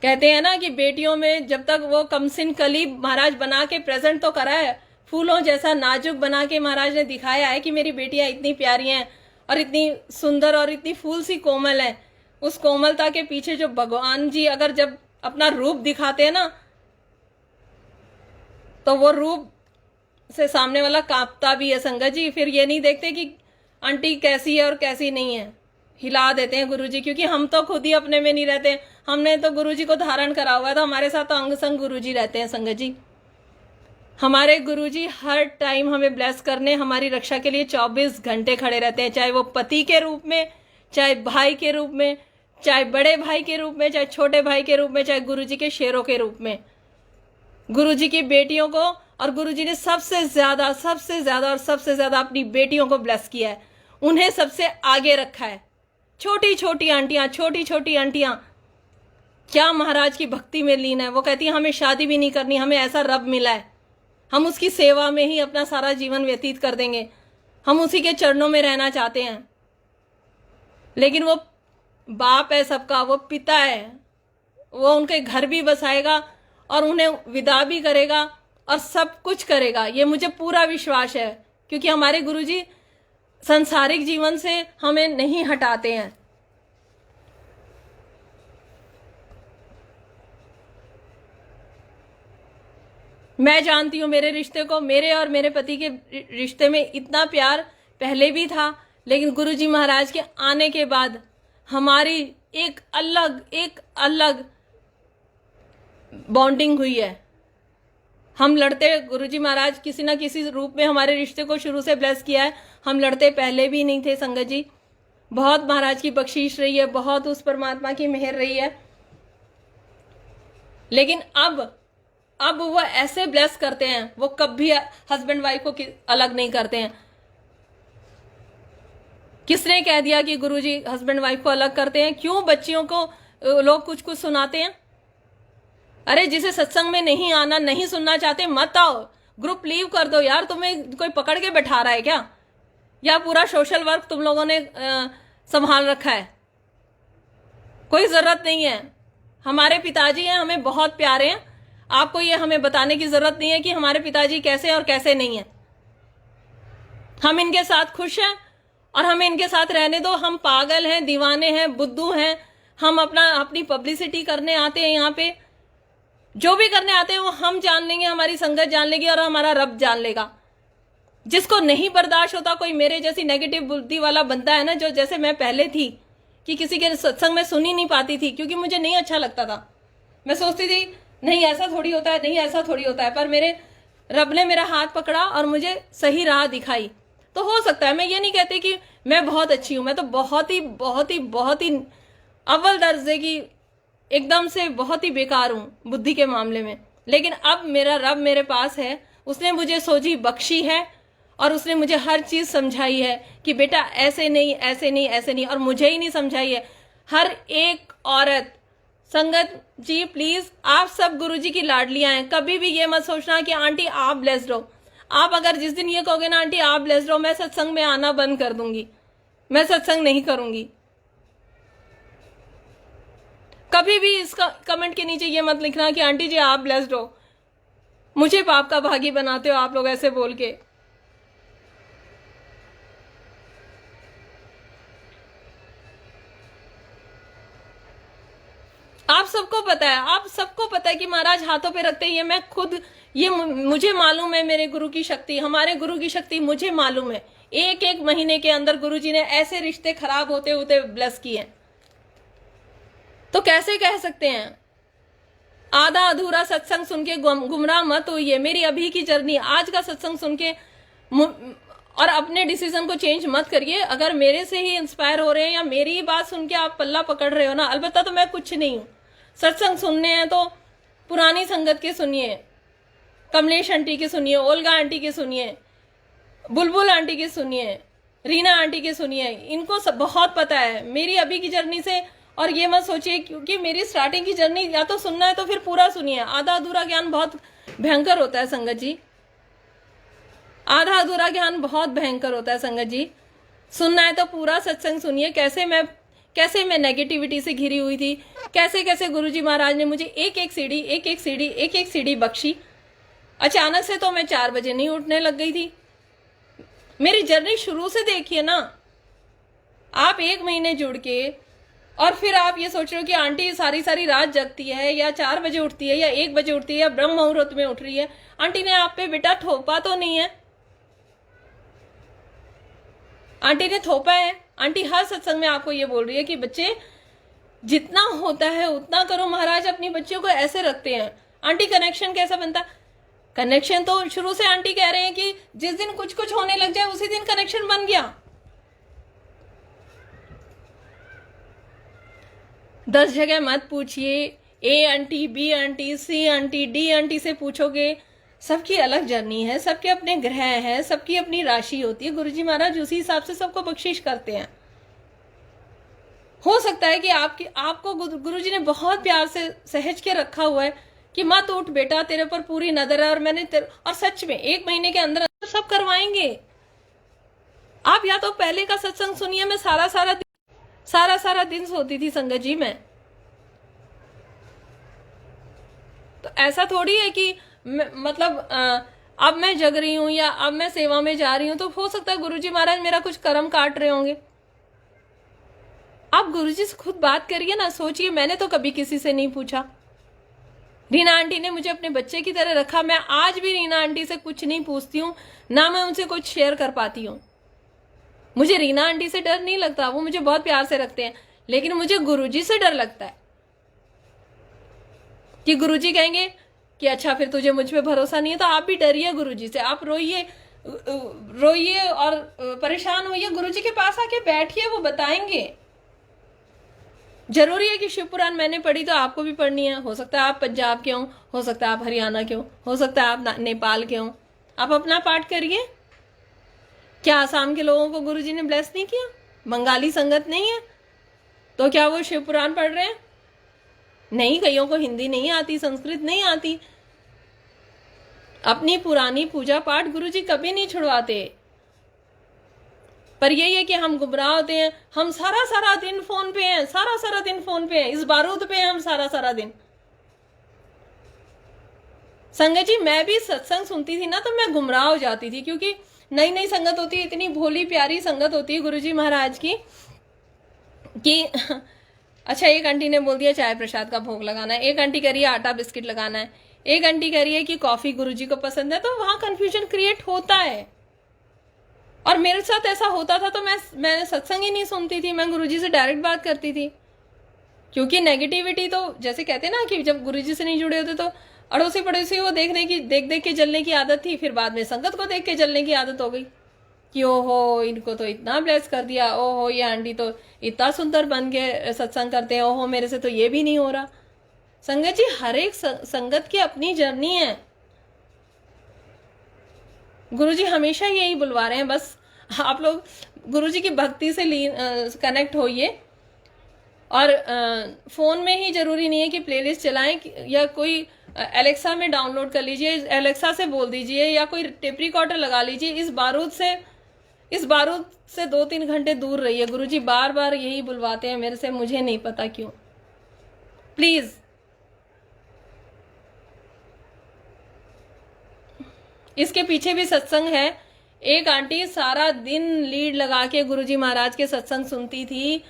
कहते हैं ना कि बेटियों में जब तक वो कमसिन कली महाराज बना के प्रेजेंट तो करा है, फूलों जैसा नाजुक बना के महाराज ने दिखाया है कि मेरी बेटियां इतनी प्यारी हैं और इतनी सुंदर और इतनी फूल सी कोमल है। उस कोमलता के पीछे जो भगवान जी अगर जब अपना रूप दिखाते हैं ना, तो वो रूप से सामने वाला कांपता भी है संगत जी। फिर ये नहीं देखते कि आंटी कैसी है और कैसी नहीं है, हिला देते हैं गुरुजी, क्योंकि हम तो खुद ही अपने में नहीं रहते। हमने तो गुरुजी को धारण करा हुआ है, तो हमारे साथ तो अंग संग गुरुजी रहते हैं संगत जी। हमारे गुरुजी हर टाइम हमें ब्लेस करने, हमारी रक्षा के लिए 24 घंटे खड़े रहते हैं, चाहे वो पति के रूप में, चाहे भाई के रूप में, चाहे बड़े भाई के रूप में, चाहे छोटे भाई के रूप में, चाहे गुरुजी के शेरों के रूप में। गुरुजी की बेटियों को, और गुरुजी ने सबसे ज्यादा और सबसे ज्यादा अपनी बेटियों को ब्लेस किया है, उन्हें सबसे आगे रखा है। छोटी छोटी आंटियां क्या महाराज की भक्ति में लीन है। वो कहती है हमें शादी भी नहीं करनी, हमें ऐसा रब मिला है, हम उसकी सेवा में ही अपना सारा जीवन व्यतीत कर देंगे, हम उसी के चरणों में रहना चाहते हैं। लेकिन वो बाप है सबका, वो पिता है, वो उनके घर भी बसाएगा और उन्हें विदा भी करेगा और सब कुछ करेगा, ये मुझे पूरा विश्वास है। क्योंकि हमारे गुरुजी सांसारिक जीवन से हमें नहीं हटाते हैं। मैं जानती हूँ मेरे रिश्ते को, मेरे और मेरे पति के रिश्ते में इतना प्यार पहले भी था, लेकिन गुरुजी महाराज के आने के बाद हमारी एक अलग बॉन्डिंग हुई है। हम लड़ते, गुरुजी महाराज किसी ना किसी रूप में हमारे रिश्ते को शुरू से ब्लेस किया है। हम लड़ते पहले भी नहीं थे संगत जी, बहुत महाराज की बख्शीश रही है, बहुत उस परमात्मा की मेहर रही है। लेकिन अब वो ऐसे ब्लेस करते हैं, वो कभी हस्बैंड वाइफ को अलग नहीं करते हैं। किसने कह दिया कि गुरुजी हस्बैंड वाइफ को अलग करते हैं? क्यों बच्चियों को लोग कुछ कुछ सुनाते हैं? अरे जिसे सत्संग में नहीं आना, नहीं सुनना चाहते, मत आओ, ग्रुप लीव कर दो यार। तुम्हें कोई पकड़ के बैठा रहा है क्या? या पूरा सोशल वर्क तुम लोगों ने संभाल रखा है? कोई जरूरत नहीं है। हमारे पिताजी हैं, हमें बहुत प्यारे हैं। आपको ये हमें बताने की जरूरत नहीं है कि हमारे पिताजी कैसे हैं और कैसे नहीं है। हम इनके साथ खुश हैं और हमें इनके साथ रहने दो। हम पागल हैं, दीवाने हैं, बुद्धू हैं। हम अपनी पब्लिसिटी करने आते हैं यहाँ पे, जो भी करने आते हैं वो हम जान लेंगे, हमारी संगत जान लेगी और हमारा रब जान लेगा। जिसको नहीं बर्दाश्त होता, कोई मेरे जैसी नेगेटिव बुद्धि वाला बनता है ना, जो जैसे मैं पहले थी कि किसी के सत्संग में सुन ही नहीं पाती थी, क्योंकि मुझे नहीं अच्छा लगता था। मैं सोचती थी नहीं ऐसा थोड़ी होता है, नहीं ऐसा थोड़ी होता है, पर मेरे रब ने मेरा हाथ पकड़ा और मुझे सही राह दिखाई। तो हो सकता है, मैं ये नहीं कहती कि मैं बहुत अच्छी हूं, मैं तो बहुत ही अव्वल दर्जे की, एकदम से बहुत ही बेकार हूं बुद्धि के मामले में। लेकिन अब मेरा रब मेरे पास है, उसने मुझे सोझी बख्शी है और उसने मुझे हर चीज समझाई है कि बेटा ऐसे नहीं, ऐसे नहीं, ऐसे नहीं। और मुझे ही नहीं समझाई है, हर एक औरत संगत जी प्लीज, आप सब गुरुजी की लाडलियां हैं, कभी भी ये मत सोचना कि आंटी आप ब्लेस्ड हो। आप अगर जिस दिन ये कहोगे ना आंटी आप ब्लेस्ड हो, मैं सत्संग में आना बंद कर दूंगी, मैं सत्संग नहीं करूंगी। कभी भी इसका कमेंट के नीचे ये मत लिखना कि आंटी जी आप ब्लेस्ड हो, मुझे पाप का भागी बनाते हो आप लोग ऐसे बोल के। आप सबको पता है, आप सबको पता है कि महाराज हाथों पे रखते ही मैं खुद, ये मुझे मालूम है मेरे गुरु की शक्ति, हमारे गुरु की शक्ति मुझे मालूम है। एक एक महीने के अंदर गुरुजी ने ऐसे रिश्ते खराब होते होते ब्लेस किए, तो कैसे कह सकते हैं। आधा अधूरा सत्संग सुन के गुमराह मत होइए। मेरी अभी की जर्नी, आज का सत्संग सुन के और अपने डिसीजन को चेंज मत करिए। अगर मेरे से ही इंस्पायर हो रहे हैं या मेरी ही बात सुन के आप पल्ला पकड़ रहे हो ना, अलबत्ता तो मैं कुछ नहीं हूं। सत्संग सुनने हैं तो पुरानी संगत के सुनिए, कमलेश आंटी के सुनिए, ओल्गा आंटी के सुनिए, बुलबुल आंटी के सुनिए, रीना आंटी के सुनिए। इनको सब बहुत पता है मेरी अभी की जर्नी से। और ये मत सोचिए क्योंकि मेरी स्टार्टिंग की जर्नी, या तो सुनना है तो फिर पूरा सुनिए। आधा अधूरा ज्ञान बहुत भयंकर होता है संगत जी, आधा अधूरा ज्ञान बहुत भयंकर होता है संगत जी। सुनना है तो पूरा सत्संग सुनिए। कैसे मैं नेगेटिविटी से घिरी हुई थी, कैसे कैसे गुरुजी महाराज ने मुझे एक एक सीढ़ी बख्शी। अचानक से तो मैं 4 बजे नहीं उठने लग गई थी। मेरी जर्नी शुरू से देखिए ना आप, 1 महीने जुड़ के, और फिर आप ये सोच रहे हो कि आंटी सारी रात जगती है, या 4 बजे उठती है, या 1 बजे उठती है, या ब्रह्म मुहूर्त में उठ रही है। आंटी ने आप पे बेटा थोपा तो नहीं है, आंटी ने थोपा है। आंटी हर सत्संग में आपको ये बोल रही है कि बच्चे जितना होता है उतना करो। महाराज अपनी बच्चियों को ऐसे रखते हैं। आंटी कनेक्शन कैसा बनता? कनेक्शन तो शुरू से आंटी कह रहे हैं कि जिस दिन कुछ कुछ होने लग जाए उसी दिन कनेक्शन बन गया। 10 जगह मत पूछिए, ए आंटी, बी आंटी, सी आंटी, डी आंटी से पूछोगे। सबकी अलग जर्नी है, सबके अपने ग्रह हैं, सबकी अपनी राशि होती है। गुरुजी महाराज उसी हिसाब से सबको बख्शिश करते हैं। हो सकता है कि आपको गुरुजी ने बहुत प्यार से सहज के रखा हुआ है कि मत उठ बेटा, तेरे पर पूरी नजर है, और मैंने और सच में 1 महीने के अंदर सब करवाएंगे। आप या तो पहले का सत्संग सुनिए। मैं सारा दिन सोती थी संगत जी में। तो ऐसा थोड़ी है कि मतलब अब मैं जग रही हूं या अब मैं सेवा में जा रही हूं तो हो सकता है गुरुजी महाराज मेरा कुछ कर्म काट रहे होंगे। आप गुरुजी से खुद बात करिए ना, सोचिए। मैंने तो कभी किसी से नहीं पूछा। रीना आंटी ने मुझे अपने बच्चे की तरह रखा। मैं आज भी रीना आंटी से कुछ नहीं पूछती हूँ, ना मैं उनसे कुछ शेयर कर पाती हूँ। मुझे रीना आंटी से डर नहीं लगता, वो मुझे बहुत प्यार से रखते हैं। लेकिन मुझे गुरुजी से डर लगता है कि गुरुजी कहेंगे कि अच्छा फिर तुझे मुझ पे भरोसा नहीं है। तो आप भी डरिए गुरुजी से, आप रोइए और परेशान होइए, गुरुजी के पास आके बैठिए, वो बताएंगे। जरूरी है कि शिव पुराण मैंने पढ़ी तो आपको भी पढ़नी है। हो सकता है आप पंजाब के हो सकता है आप हरियाणा के हो सकता है आप नेपाल के हो। आप अपना पाठ करिए। क्या आसाम के लोगों को गुरुजी ने ब्लेस नहीं किया? बंगाली संगत नहीं है तो क्या वो शिव पुराण पढ़ रहे हैं? नहीं, कईयों को हिंदी नहीं आती, संस्कृत नहीं आती। अपनी पुरानी पूजा पाठ गुरुजी कभी नहीं छुड़वाते। पर यही है कि हम गुमराह होते हैं। हम सारा दिन फोन पे हैं, सारा दिन फोन पे हैं, इस बारूद पे हैं हम सारा दिन। संगत जी मैं भी सत्संग सुनती थी ना तो मैं गुमराह हो जाती थी, क्योंकि नई संगत होती है, इतनी भोली प्यारी संगत होती है गुरुजी महाराज की कि अच्छा, एक आंटी ने बोल दिया चाय प्रसाद का भोग लगाना है, एक आंटी कह रही है आटा बिस्किट लगाना है, एक आंटी कह रही है कि कॉफी गुरुजी को पसंद है। तो वहां कंफ्यूजन क्रिएट होता है। और मेरे साथ ऐसा होता था तो मैं सत्संग ही नहीं सुनती थी, मैं गुरुजी से डायरेक्ट बात करती थी। क्योंकि नेगेटिविटी तो जैसे कहते हैं ना कि जब गुरुजी से नहीं जुड़े होते तो अड़ोसी पड़ोसी को देख के जलने की आदत थी। फिर बाद में संगत को देख के जलने की आदत हो गई कि ओहो इनको तो इतना ब्लेस कर दिया, ओहो ये आंटी तो इतना सुंदर बन के सत्संग करते हैं, ओहो मेरे से तो ये भी नहीं हो रहा। संगत जी हर एक संगत की अपनी जर्नी है। गुरुजी हमेशा यही बुलवा रहे हैं, बस आप लोग गुरुजी की भक्ति से कनेक्ट होइए। और फ़ोन में ही ज़रूरी नहीं है कि प्लेलिस्ट चलाएं, या कोई एलेक्सा में डाउनलोड कर लीजिए, एलेक्सा से बोल दीजिए, या कोई टेप रिकॉर्डर लगा लीजिए। इस बारूद से 2-3 घंटे दूर रहिए। गुरुजी बार बार यही बुलवाते हैं मेरे से, मुझे नहीं पता क्यों। प्लीज इसके पीछे भी सत्संग है। एक आंटी सारा दिन लीड लगा के गुरुजी महाराज के सत्संग सुनती थी।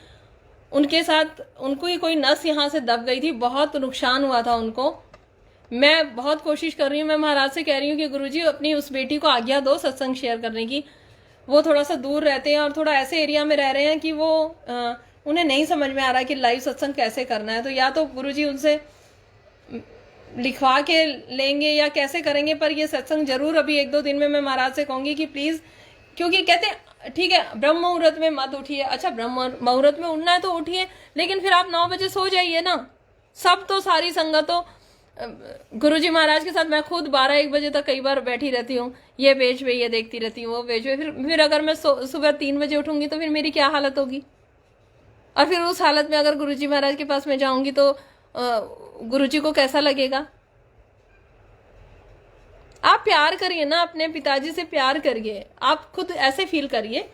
उनके साथ उनको ही कोई नस यहाँ से दब गई थी, बहुत नुकसान हुआ था उनको। मैं बहुत कोशिश कर रही हूँ, मैं महाराज से कह रही हूँ कि गुरुजी अपनी उस बेटी को आज्ञा दो सत्संग शेयर करने की। वो थोड़ा सा दूर रहते हैं और थोड़ा ऐसे एरिया में रह रहे हैं कि वो उन्हें नहीं समझ में आ रहा कि लाइव सत्संग कैसे करना है। तो या तो गुरुजी उनसे लिखवा के लेंगे या कैसे करेंगे, पर ये सत्संग जरूर अभी 1-2 दिन में मैं महाराज से कहूंगी कि प्लीज, क्योंकि कहते हैं ठीक है ब्रह्म मुहूर्त में मत उठिए। अच्छा, ब्रह्म मुहूर्त में उठना है तो उठिए, लेकिन फिर आप 9 बजे सो जाइए ना। सब तो सारी संगतों गुरुजी महाराज के साथ मैं खुद 12-1 बजे तक कई बार बैठी रहती हूँ, ये पेज पे ये देखती रहती हूँ, वो पेज पे। फिर अगर मैं सुबह 3 बजे उठूंगी तो फिर मेरी क्या हालत होगी। और फिर उस हालत में अगर गुरुजी महाराज के पास मैं जाऊंगी तो गुरुजी को कैसा लगेगा। आप प्यार करिए ना, अपने पिताजी से प्यार करिए। आप खुद ऐसे फील करिए,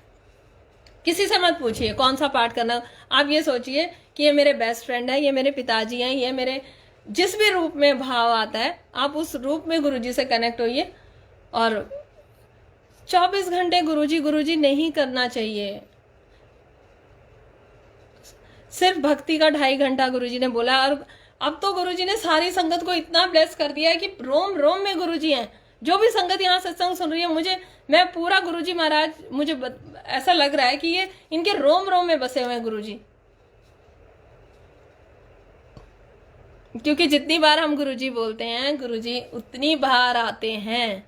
किसी से मत पूछिए कौन सा पाठ करना। आप ये सोचिए कि ये मेरे बेस्ट फ्रेंड है, ये मेरे पिताजी हैं, ये मेरे जिस भी रूप में भाव आता है, आप उस रूप में गुरुजी से कनेक्ट होइए। और 24 घंटे गुरुजी नहीं करना चाहिए। सिर्फ भक्ति का 2.5 घंटा गुरुजी ने बोला। और अब तो गुरुजी ने सारी संगत को इतना ब्लेस कर दिया है कि रोम रोम में गुरुजी हैं। जो भी संगत यहाँ सत्संग सुन रही है, मैं पूरा गुरुजी महाराज, मुझे ऐसा लग रहा है कि ये इनके रोम रोम में बसे हुए हैं गुरुजी। क्योंकि जितनी बार हम गुरुजी बोलते हैं, गुरुजी उतनी बार आते हैं।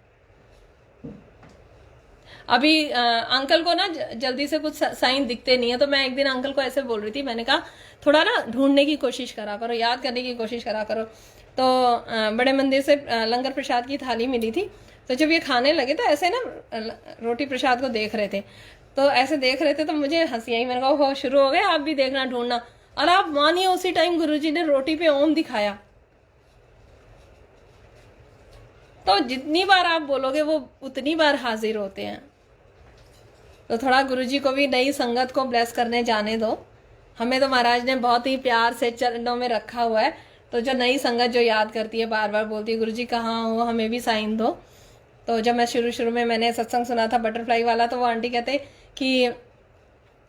अभी अंकल को ना जल्दी से कुछ साइन दिखते नहीं है, तो मैं एक दिन अंकल को ऐसे बोल रही थी, मैंने कहा थोड़ा ना ढूंढने की कोशिश करा करो, याद करने की कोशिश करा करो। तो बड़े मंदिर से लंगर प्रसाद की थाली मिली थी, तो जब ये खाने लगे तो ऐसे ना रोटी प्रसाद को देख रहे थे, तो ऐसे देख रहे थे तो मुझे हंसी आई। मैंने कहा हो शुरू हो गए, आप भी देखना ढूंढना। और आप मानिए उसी टाइम गुरुजी ने रोटी पे ओम दिखाया। तो जितनी बार आप बोलोगे वो उतनी बार हाजिर होते हैं। तो थोड़ा गुरुजी को भी नई संगत को ब्लेस करने जाने दो। हमें तो महाराज ने बहुत ही प्यार से चरणों में रखा हुआ है। तो जो नई संगत जो याद करती है, बार बार बोलती है गुरुजी कहाँ हो, हमें भी साइन दो। तो जब मैं शुरू में मैंने सत्संग सुना था बटरफ्लाई वाला, तो वो आंटी कहते कि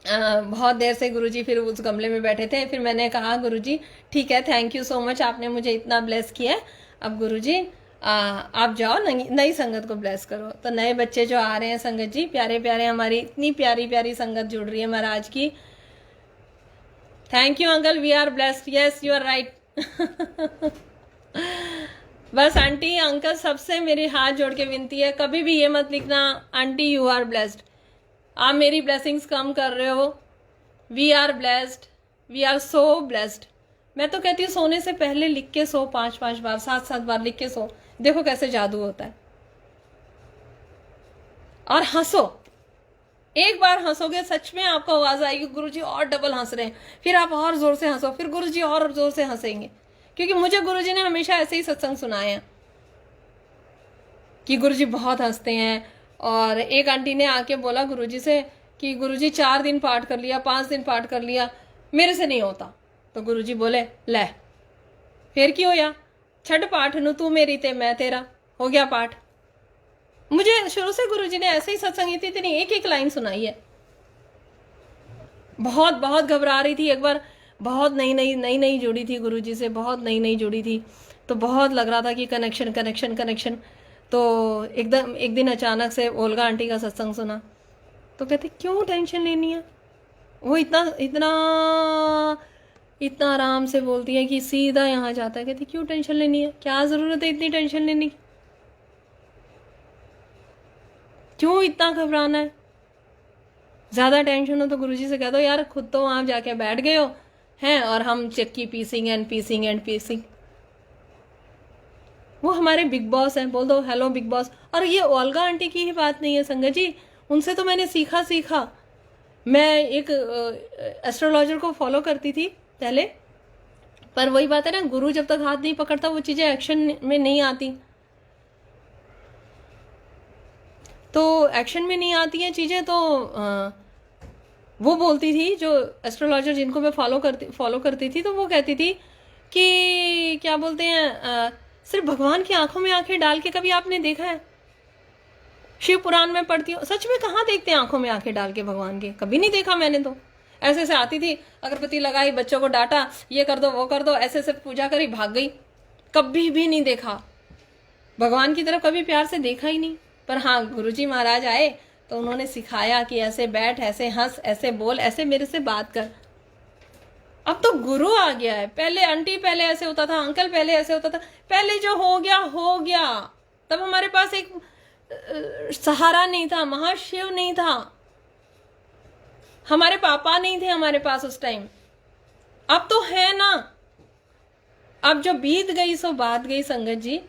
बहुत देर से गुरुजी फिर उस गमले में बैठे थे। फिर मैंने कहा गुरुजी ठीक है, थैंक यू सो मच, आपने मुझे इतना ब्लेस किया है। अब गुरुजी आप जाओ नई संगत को ब्लेस करो। तो नए बच्चे जो आ रहे हैं संगत जी, प्यारे प्यारे, हमारी इतनी प्यारी प्यारी संगत जुड़ रही है महाराज की। Thank you uncle, we are blessed. Yes you are right. बस आंटी अंकल सबसे मेरी हाथ जोड़ के विनती है, कभी भी ये मत लिखना आंटी यू आर ब्लेस्ड। आप मेरी ब्लेसिंग्स कम कर रहे हो। We are blessed, we are so blessed. मैं तो कहती हूँ सोने से पहले लिख के सो, 5-5 बार 7-7 बार लिख के सो। देखो कैसे जादू होता है। और हंसो, एक बार हंसोगे सच में आपको आवाज आएगी गुरुजी और डबल हंस रहे हैं। फिर आप और जोर से हंसो, फिर गुरुजी और जोर से हंसेंगे। क्योंकि मुझे गुरुजी ने हमेशा ऐसे ही सत्संग सुनाए हैं कि गुरुजी बहुत हंसते हैं। और एक आंटी ने आके बोला गुरुजी से कि गुरुजी 4 दिन पाठ कर लिया, 5 दिन पाठ कर लिया, मेरे से नहीं होता। तो गुरुजी बोले ले फिर की होया, छठ पाठ नु तू मेरी ते मैं तेरा, हो गया पाठ। मुझे शुरू से गुरुजी ने ऐसे ही सत्संग इतनी एक लाइन सुनाई है। बहुत बहुत घबरा रही थी एक बार, बहुत नई जुड़ी थी गुरुजी से, बहुत नई जुड़ी थी। तो बहुत लग रहा था कि कनेक्शन। तो एकदम एक दिन अचानक से ओल्गा आंटी का सत्संग सुना, तो कहते क्यों टेंशन लेनी है। वो इतना आराम से बोलती है कि सीधा यहाँ जाता है। कहती क्यों टेंशन लेनी है, क्या जरूरत है इतनी टेंशन लेने की, क्यों इतना घबराना है। ज्यादा टेंशन हो तो गुरुजी से कह दो यार खुद तो वहां जाके बैठ गए हो हैं और हम चक्की पीसिंग। वो हमारे बिग बॉस हैं, बोल दो हेलो बिग बॉस। और ये ओल्गा आंटी की ही बात नहीं है संगत जी, उनसे तो मैंने सीखा। मैं एक एस्ट्रोलॉजर को फॉलो करती थी, पहले। पर वही बात है ना, गुरु जब तक हाथ नहीं पकड़ता वो चीजें एक्शन में नहीं आती। तो एक्शन में नहीं आती हैं चीजें। तो वो बोलती थी, जो एस्ट्रोलॉजर जिनको मैं फॉलो करती थी, तो वो कहती थी कि क्या बोलते हैं, सिर्फ भगवान की आंखों में आंखें डाल के कभी आपने देखा है? शिव पुराण में पढ़ती हूँ, सच में कहाँ देखते हैं आंखों में आंखें डाल के भगवान के? कभी नहीं देखा मैंने तो। ऐसे ऐसे आती थी, अगरबत्ती लगाई, बच्चों को डांटा, ये कर दो वो कर दो, ऐसे ऐसे पूजा करी, भाग गई। कभी भी नहीं देखा भगवान की तरफ, कभी प्यार से देखा ही नहीं। पर हाँ, गुरुजी महाराज आए तो उन्होंने सिखाया कि ऐसे बैठ, ऐसे हंस, ऐसे बोल, ऐसे मेरे से बात कर। अब तो गुरु आ गया है। पहले आंटी पहले ऐसे होता था, अंकल पहले ऐसे होता था। पहले जो हो गया हो गया। तब हमारे पास एक सहारा नहीं था, महाशिव नहीं था, हमारे पापा नहीं थे हमारे पास उस टाइम। अब तो है ना। अब जो बीत गई सो बात गई संगत जी।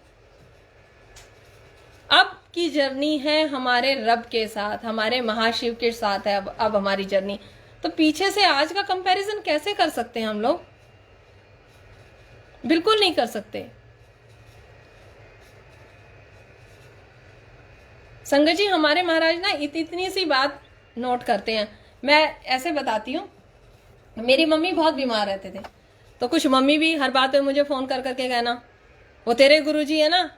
अब की जर्नी है हमारे रब के साथ, हमारे महाशिव के साथ है अब हमारी जर्नी। तो पीछे से आज का कंपैरिजन कैसे कर सकते हैं हम लोग? बिल्कुल नहीं कर सकते। संगत जी, हमारे महाराज ना इतनी सी बात नोट करते हैं। मैं ऐसे बताती हूँ, मेरी मम्मी बहुत बीमार रहते थे, तो कुछ मम्मी भी हर बात पे मुझे फोन कर करके कहना, वो तेरे गुरुजी है ना,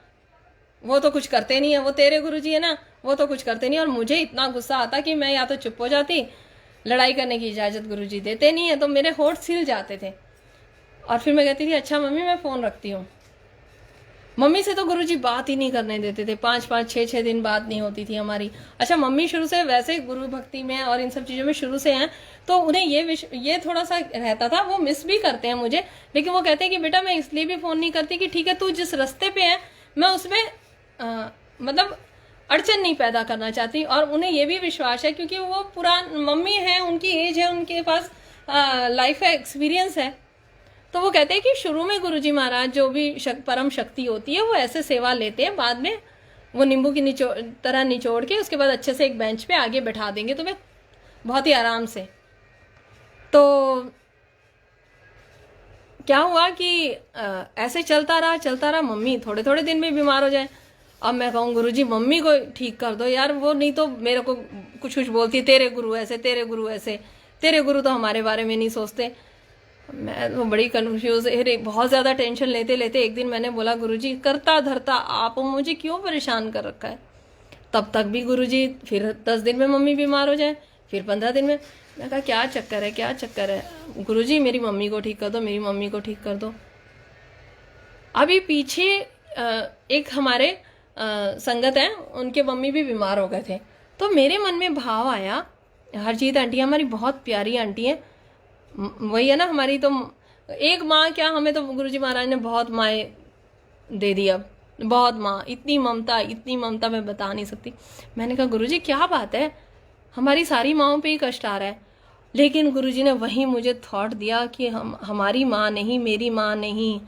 वो तो कुछ करते नहीं है, वो तेरे गुरुजी है ना, वो तो कुछ करते नहीं। और मुझे इतना गुस्सा आता कि मैं या तो चुप हो जाती, लड़ाई करने की इजाजत गुरुजी देते नहीं है, तो मेरे होठ सिल जाते थे। और फिर मैं कहती थी, अच्छा मम्मी मैं फोन रखती हूँ। मम्मी से तो गुरुजी बात ही नहीं करने देते थे, 5-5 6-6 दिन बात नहीं होती थी हमारी। अच्छा, मम्मी शुरू से वैसे गुरु भक्ति में और इन सब चीज़ों में शुरू से हैं, तो उन्हें ये थोड़ा सा रहता था। वो मिस भी करते हैं मुझे, लेकिन वो कहते हैं कि बेटा मैं इसलिए भी फ़ोन नहीं करती कि ठीक है तू जिस रास्ते पे है मैं उसमें मतलब अड़चन नहीं पैदा करना चाहती। और उन्हें ये भी विश्वास है, क्योंकि वो मम्मी है, उनकी एज है, उनके पास लाइफ का एक्सपीरियंस है। तो वो कहते हैं कि शुरू में गुरुजी महाराज जो भी परम शक्ति होती है वो ऐसे सेवा लेते हैं, बाद में वो नींबू की तरह निचोड़ के उसके बाद अच्छे से एक बेंच पे आगे बैठा देंगे तुम्हें बहुत ही आराम से। तो क्या हुआ कि ऐसे चलता रहा, मम्मी थोड़े थोड़े दिन में बीमार हो जाए। अब मैं कहूँ गुरुजी मम्मी को ठीक कर दो यार, वो नहीं तो मेरे को कुछ कुछ बोलती है, तेरे गुरु ऐसे, तेरे गुरु ऐसे, तेरे गुरु तो हमारे बारे में नहीं सोचते। मैं तो बड़ी कंफ्यूज, बहुत ज़्यादा टेंशन लेते लेते एक दिन मैंने बोला, गुरुजी करता धरता आप मुझे क्यों परेशान कर रखा है? तब तक भी गुरुजी, फिर 10 दिन में मम्मी बीमार हो जाए, फिर 15 दिन में। मैं कहा क्या चक्कर है, क्या चक्कर है? गुरुजी मेरी मम्मी को ठीक कर दो, मेरी मम्मी को ठीक कर दो। अभी पीछे एक हमारे संगत हैं, उनके मम्मी भी बीमार हो गए थे। तो मेरे मन में भाव आया, हरजीत आंटी हमारी बहुत प्यारी आंटी है, वही है ना हमारी तो एक माँ, क्या हमें तो गुरुजी महाराज ने बहुत माएँ दे दी, अब बहुत माँ, इतनी ममता मैं बता नहीं सकती। मैंने कहा गुरुजी क्या बात है, हमारी सारी माँओं पे ही कष्ट आ रहा है। लेकिन गुरुजी ने वहीं मुझे थॉट दिया कि हमारी माँ नहीं, मेरी माँ नहीं।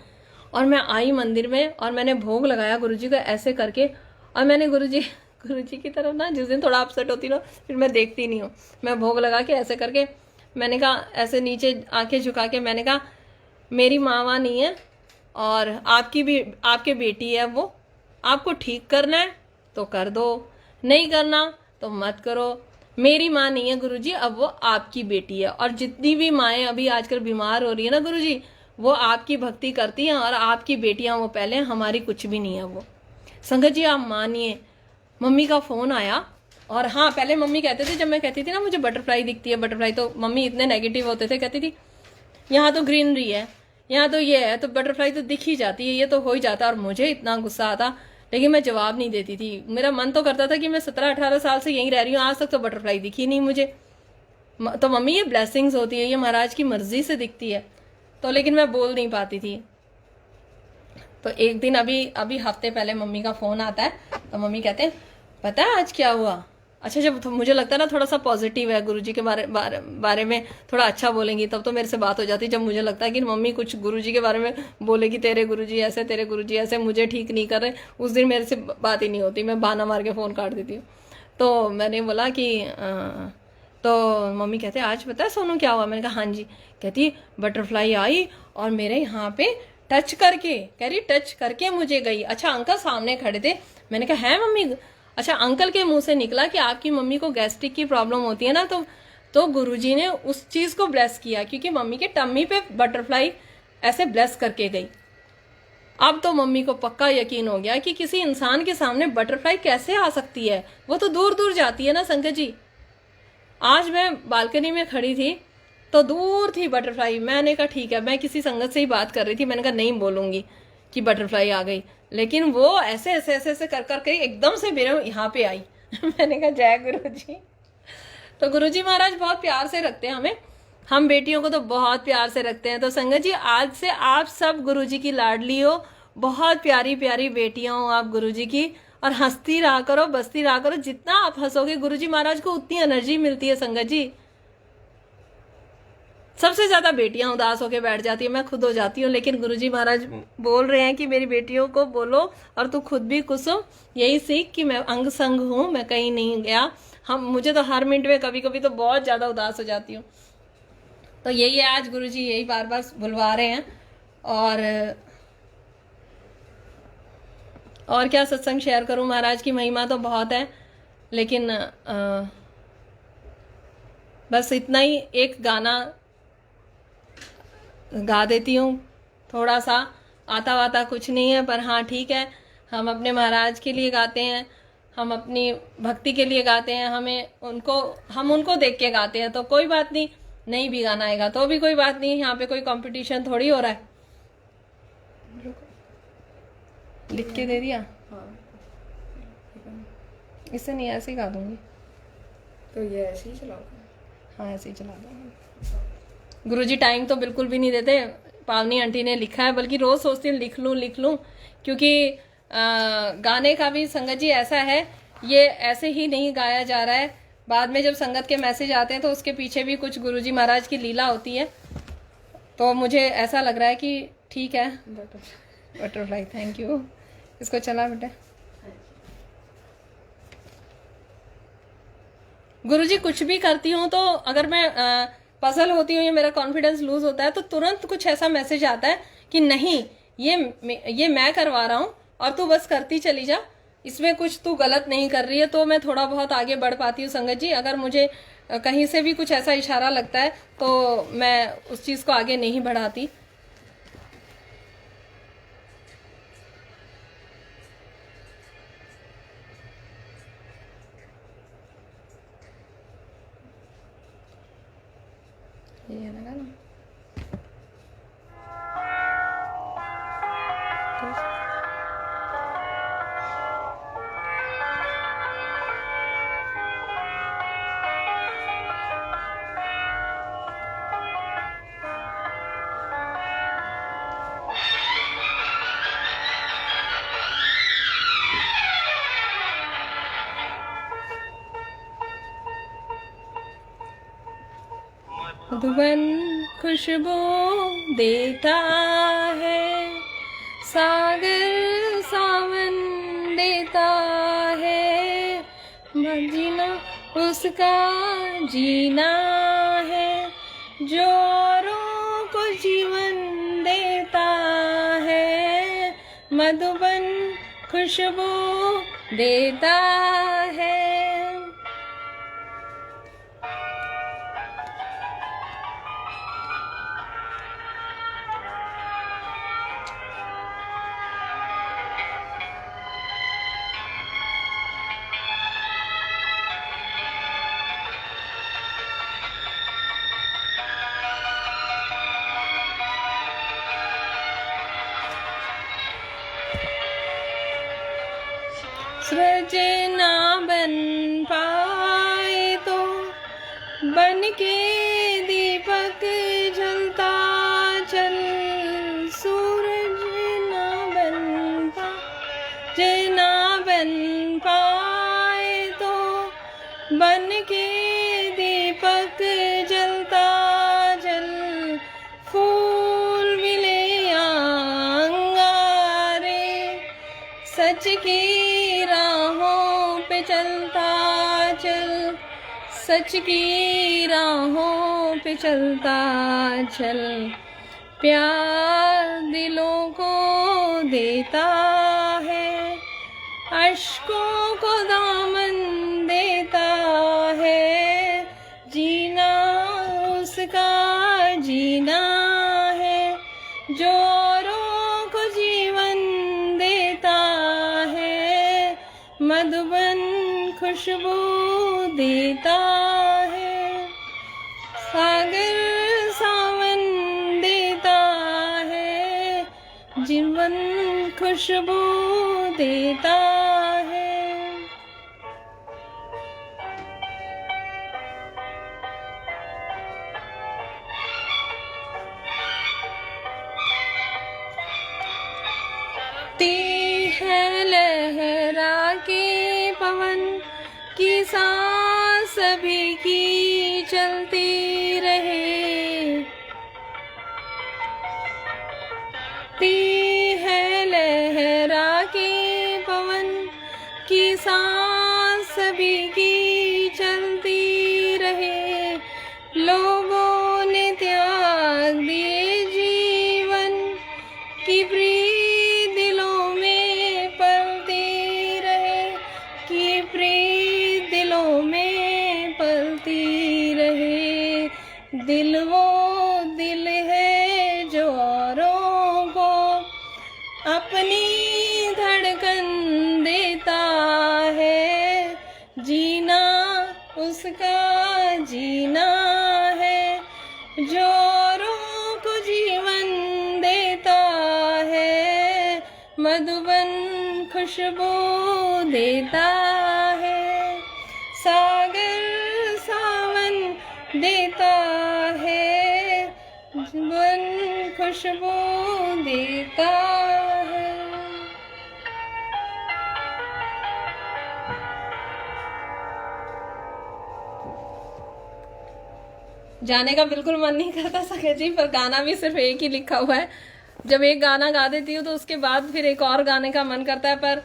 और मैं आई मंदिर में और मैंने भोग लगाया गुरुजी का ऐसे करके। और मैंने गुरुजी की तरफ ना जिस दिन थोड़ा अपसेट होती ना, फिर मैं देखती नहीं हूँ, मैं भोग लगा के ऐसे करके मैंने कहा, ऐसे नीचे आंखें झुका के मैंने कहा, मेरी माँ नहीं है और आपकी बेटी है, वो आपको ठीक करना है तो कर दो, नहीं करना तो मत करो। मेरी माँ नहीं है गुरुजी, अब वो आपकी बेटी है। और जितनी भी माएँ अभी आजकल बीमार हो रही है ना गुरुजी, वो आपकी भक्ति करती हैं और आपकी बेटियां वो पहले, हमारी कुछ भी नहीं है वो। संगत जी आप मानिए, मम्मी का फ़ोन आया। और हाँ, पहले मम्मी कहते थे, जब मैं कहती थी ना मुझे बटरफ्लाई दिखती है बटरफ्लाई, तो मम्मी इतने नेगेटिव होते थे, कहती थी यहाँ तो ग्रीनरी है, यहाँ तो ये है, तो बटरफ्लाई तो दिख ही जाती है, ये तो हो ही जाता। और मुझे इतना गुस्सा आता, लेकिन मैं जवाब नहीं देती थी। मेरा मन तो करता था कि मैं 17-18 साल से यहीं रह रही हूँ, आज तक तो बटरफ्लाई दिखी नहीं मुझे। तो मम्मी ये ब्लेसिंग्स होती है, ये महाराज की मर्जी से दिखती है। तो लेकिन मैं बोल नहीं पाती थी। तो एक दिन अभी हफ्ते पहले मम्मी का फ़ोन आता है, तो मम्मी कहते हैं पता है आज क्या हुआ? अच्छा, जब मुझे लगता है ना थोड़ा सा पॉजिटिव है, गुरुजी के बारे में थोड़ा अच्छा बोलेंगी, तब तो मेरे से बात हो जाती। जब मुझे लगता है कि मम्मी कुछ गुरुजी के बारे में बोलेगी, तेरे गुरुजी ऐसे, तेरे गुरुजी ऐसे, मुझे ठीक नहीं कर रहे, उस दिन मेरे से बात ही नहीं होती, मैं बहाना मार के फ़ोन काट देती हूँ। तो मैंने बोला कि तो मम्मी कहते आज पता है सोनू क्या हुआ? मैंने कहा हाँ जी। कहती बटरफ्लाई आई और मेरे यहाँ पे टच करके, कह रही टच करके मुझे गई। अच्छा अंकल सामने खड़े थे। मैंने कहा है मम्मी? अच्छा अंकल के मुंह से निकला कि आपकी मम्मी को गैस्ट्रिक की प्रॉब्लम होती है ना, तो गुरुजी ने उस चीज को ब्लेस किया क्योंकि मम्मी के टम्मी पे बटरफ्लाई ऐसे ब्लेस करके गई। अब तो मम्मी को पक्का यकीन हो गया कि किसी इंसान के सामने बटरफ्लाई कैसे आ सकती है, वो तो दूर दूर जाती है ना संकट जी। आज मैं बालकनी में खड़ी थी तो दूर थी बटरफ्लाई। मैंने कहा ठीक है, मैं किसी संगत से ही बात कर रही थी, मैंने कहा नहीं बोलूंगी कि बटरफ्लाई आ गई, लेकिन वो ऐसे ऐसे ऐसे ऐसे कर करके एकदम से मेरे यहाँ पे आई। मैंने कहा जय गुरु जी। तो गुरुजी महाराज बहुत प्यार से रखते हैं हमें, हम बेटियों को तो बहुत प्यार से रखते हैं। तो संगत जी आज से आप सब गुरुजी की लाडली हो, बहुत प्यारी प्यारी बेटियां हो आप गुरुजी की, और हंसती रहा करो, बसती रहा करो। जितना आप हंसोगे गुरुजी महाराज को उतनी एनर्जी मिलती है संगत जी। सबसे ज्यादा बेटियां उदास होकर बैठ जाती है, मैं खुद हो जाती हूँ, लेकिन गुरुजी महाराज बोल रहे हैं कि मेरी बेटियों को बोलो और तू खुद भी खुश हो, यही सीख कि मैं अंग संग हूँ, मैं कहीं नहीं गया। मुझे तो हर मिनट में कभी कभी तो बहुत ज्यादा उदास हो जाती हूँ। तो यही है, आज गुरुजी यही बार बार बुलवा रहे हैं। और क्या सत्संग शेयर करूं, महाराज की महिमा तो बहुत है, लेकिन बस इतना ही एक गाना गा देती हूँ, थोड़ा सा आता वाता कुछ नहीं है, पर हाँ ठीक है, हम अपने महाराज के लिए गाते हैं, हम अपनी भक्ति के लिए गाते हैं, हम उनको देख के गाते हैं, तो कोई बात नहीं भी गाना आएगा तो भी कोई बात नहीं, यहाँ पे कोई कंपटीशन थोड़ी हो रहा है। लिख के दे दिया, इससे नहीं ऐसे ही गा दूंगी, तो ये ऐसे ही चलाओ। हाँ ऐसे ही चला दूंगी। गुरुजी टाइम तो बिल्कुल भी नहीं देते, पावनी आंटी ने लिखा है, बल्कि रोज सोचती हूँ लिख लूँ, क्योंकि गाने का भी संगत जी ऐसा है, ये ऐसे ही नहीं गाया जा रहा है, बाद में जब संगत के मैसेज आते हैं तो उसके पीछे भी कुछ गुरुजी महाराज की लीला होती है। तो मुझे ऐसा लग रहा है कि ठीक है, बटरफ्लाई, थैंक यू। इसको चला बेटा। गुरुजी कुछ भी करती हूँ तो अगर मैं पजल होती हूँ या मेरा कॉन्फिडेंस लूज होता है तो तुरंत कुछ ऐसा मैसेज आता है कि नहीं, ये मैं करवा रहा हूँ और तू बस करती चली जा, इसमें कुछ तू गलत नहीं कर रही है। तो मैं थोड़ा बहुत आगे बढ़ पाती हूँ संगत जी। अगर मुझे कहीं से भी कुछ ऐसा इशारा लगता है तो मैं उस चीज को आगे नहीं बढ़ाती। ये लगा ना, मधुबन खुशबू देता है, सागर सावन देता है, जीना उसका जीना है, जो औरों को जीवन देता है, मधुबन खुशबू देता है। सृजना बन पाए तो बन के दीपक जलता चल, सूरज ना बन पाए तो बन के दीपक जलता चल, फूल मिले अंगारे सच की राहों पे चलता चल, सच की राहों पे चलता चल, प्यार दिलों को देता है, अश्कों को दामन देता है, जीना उसका जीना है, जो औरों को जीवन देता है, मधुबन खुशबू देता है, सागर सावन देता है, जीवन खुशबू देता है। ती है लहरा के पवन की सांस सभी की चलती रहे, ती है लहरा के पवन की सांस सभी की चलती रहे, लोगों ने त्याग दिए जीवन की प्रीत दिलों में पलती रहे, की प्रीत दिलों में पलती रहे, दिल वो दिल है जो औरों को अपनी धड़कन देता है, जीना उसका जीना है, जो औरों को जीवन देता है, मधुबन खुशबू देता है, सागर सावन देता है, मधुबन खुशबू देता है। जाने का बिल्कुल मन नहीं करता सके जी, पर गाना भी सिर्फ एक ही लिखा हुआ है। जब एक गाना गा देती हूँ तो उसके बाद फिर एक और गाने का मन करता है, पर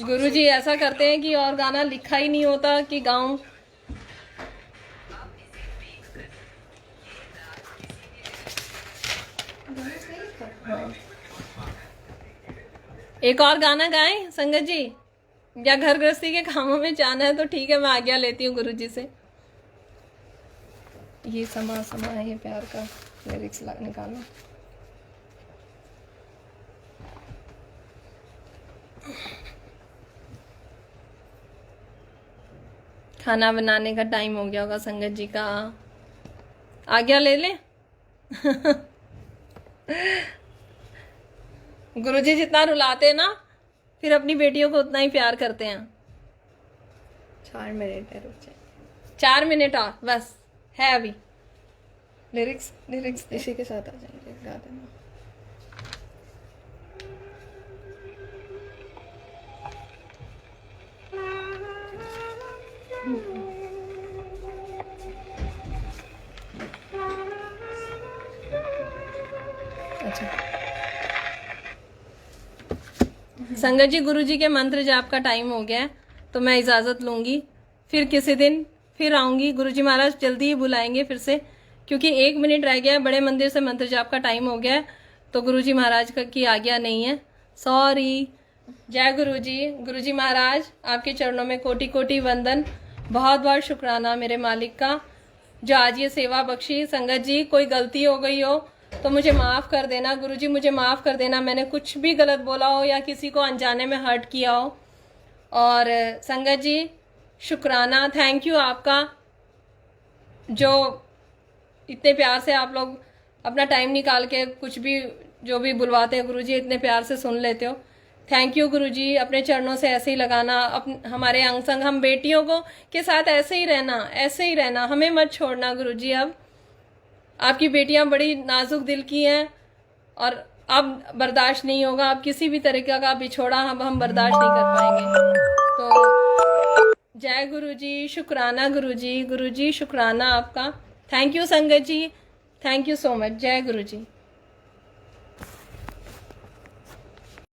गुरुजी ऐसा करते हैं कि और गाना लिखा ही नहीं होता कि गाऊं। एक और गाना गाएं संगत जी, या घर गृहस्थी के कामों में जाना है तो ठीक है, मैं आज्ञा लेती हूँ गुरुजी से। ये समा समा है प्यार का लिरिक्स निकालो। खाना बनाने का टाइम हो गया होगा संगत जी का, आज्ञा ले ले। गुरुजी जितना रुलाते हैं ना, फिर अपनी बेटियों को उतना ही प्यार करते हैं। 4 मिनट है, रुक जाए। 4 मिनट और बस है अभी। लिरिक्स इसी के साथ आ जाएंगे, गा देना। अच्छा संगत जी, गुरुजी के मंत्र जाप का टाइम हो गया है तो मैं इजाजत लूंगी, फिर किसी दिन फिर आऊंगी। गुरुजी महाराज जल्दी ही बुलाएंगे फिर से, क्योंकि 1 मिनट रह गया है, बड़े मंदिर से मंत्र जाप का टाइम हो गया है, तो गुरुजी महाराज की आज्ञा नहीं है, सॉरी। जय गुरुजी। गुरुजी महाराज आपके चरणों में कोटि कोटि वंदन, बहुत बहुत शुक्राना मेरे मालिक का, जो आज ये सेवा बख्शी। संगत जी, कोई गलती हो गई हो तो मुझे माफ़ कर देना गुरुजी, मुझे माफ़ कर देना, मैंने कुछ भी गलत बोला हो या किसी को अनजाने में हर्ट किया हो। और संगत जी शुक्राना, थैंक यू आपका, जो इतने प्यार से आप लोग अपना टाइम निकाल के कुछ भी जो भी बुलवाते हैं गुरुजी, इतने प्यार से सुन लेते हो। थैंक यू गुरुजी, अपने चरणों से ऐसे ही लगाना, हमारे अंग संग हम बेटियों को के साथ ऐसे ही रहना, हमें मत छोड़ना गुरुजी। अब आपकी बेटियां बड़ी नाजुक दिल की हैं और अब बर्दाश्त नहीं होगा, अब किसी भी तरीके का बिछोड़ा हम बर्दाश्त नहीं कर पाएंगे। तो जय गुरुजी, शुक्राना गुरुजी, गुरुजी शुक्राना आपका। थैंक यू संगत जी, थैंक यू सो मच। जय गुरुजी।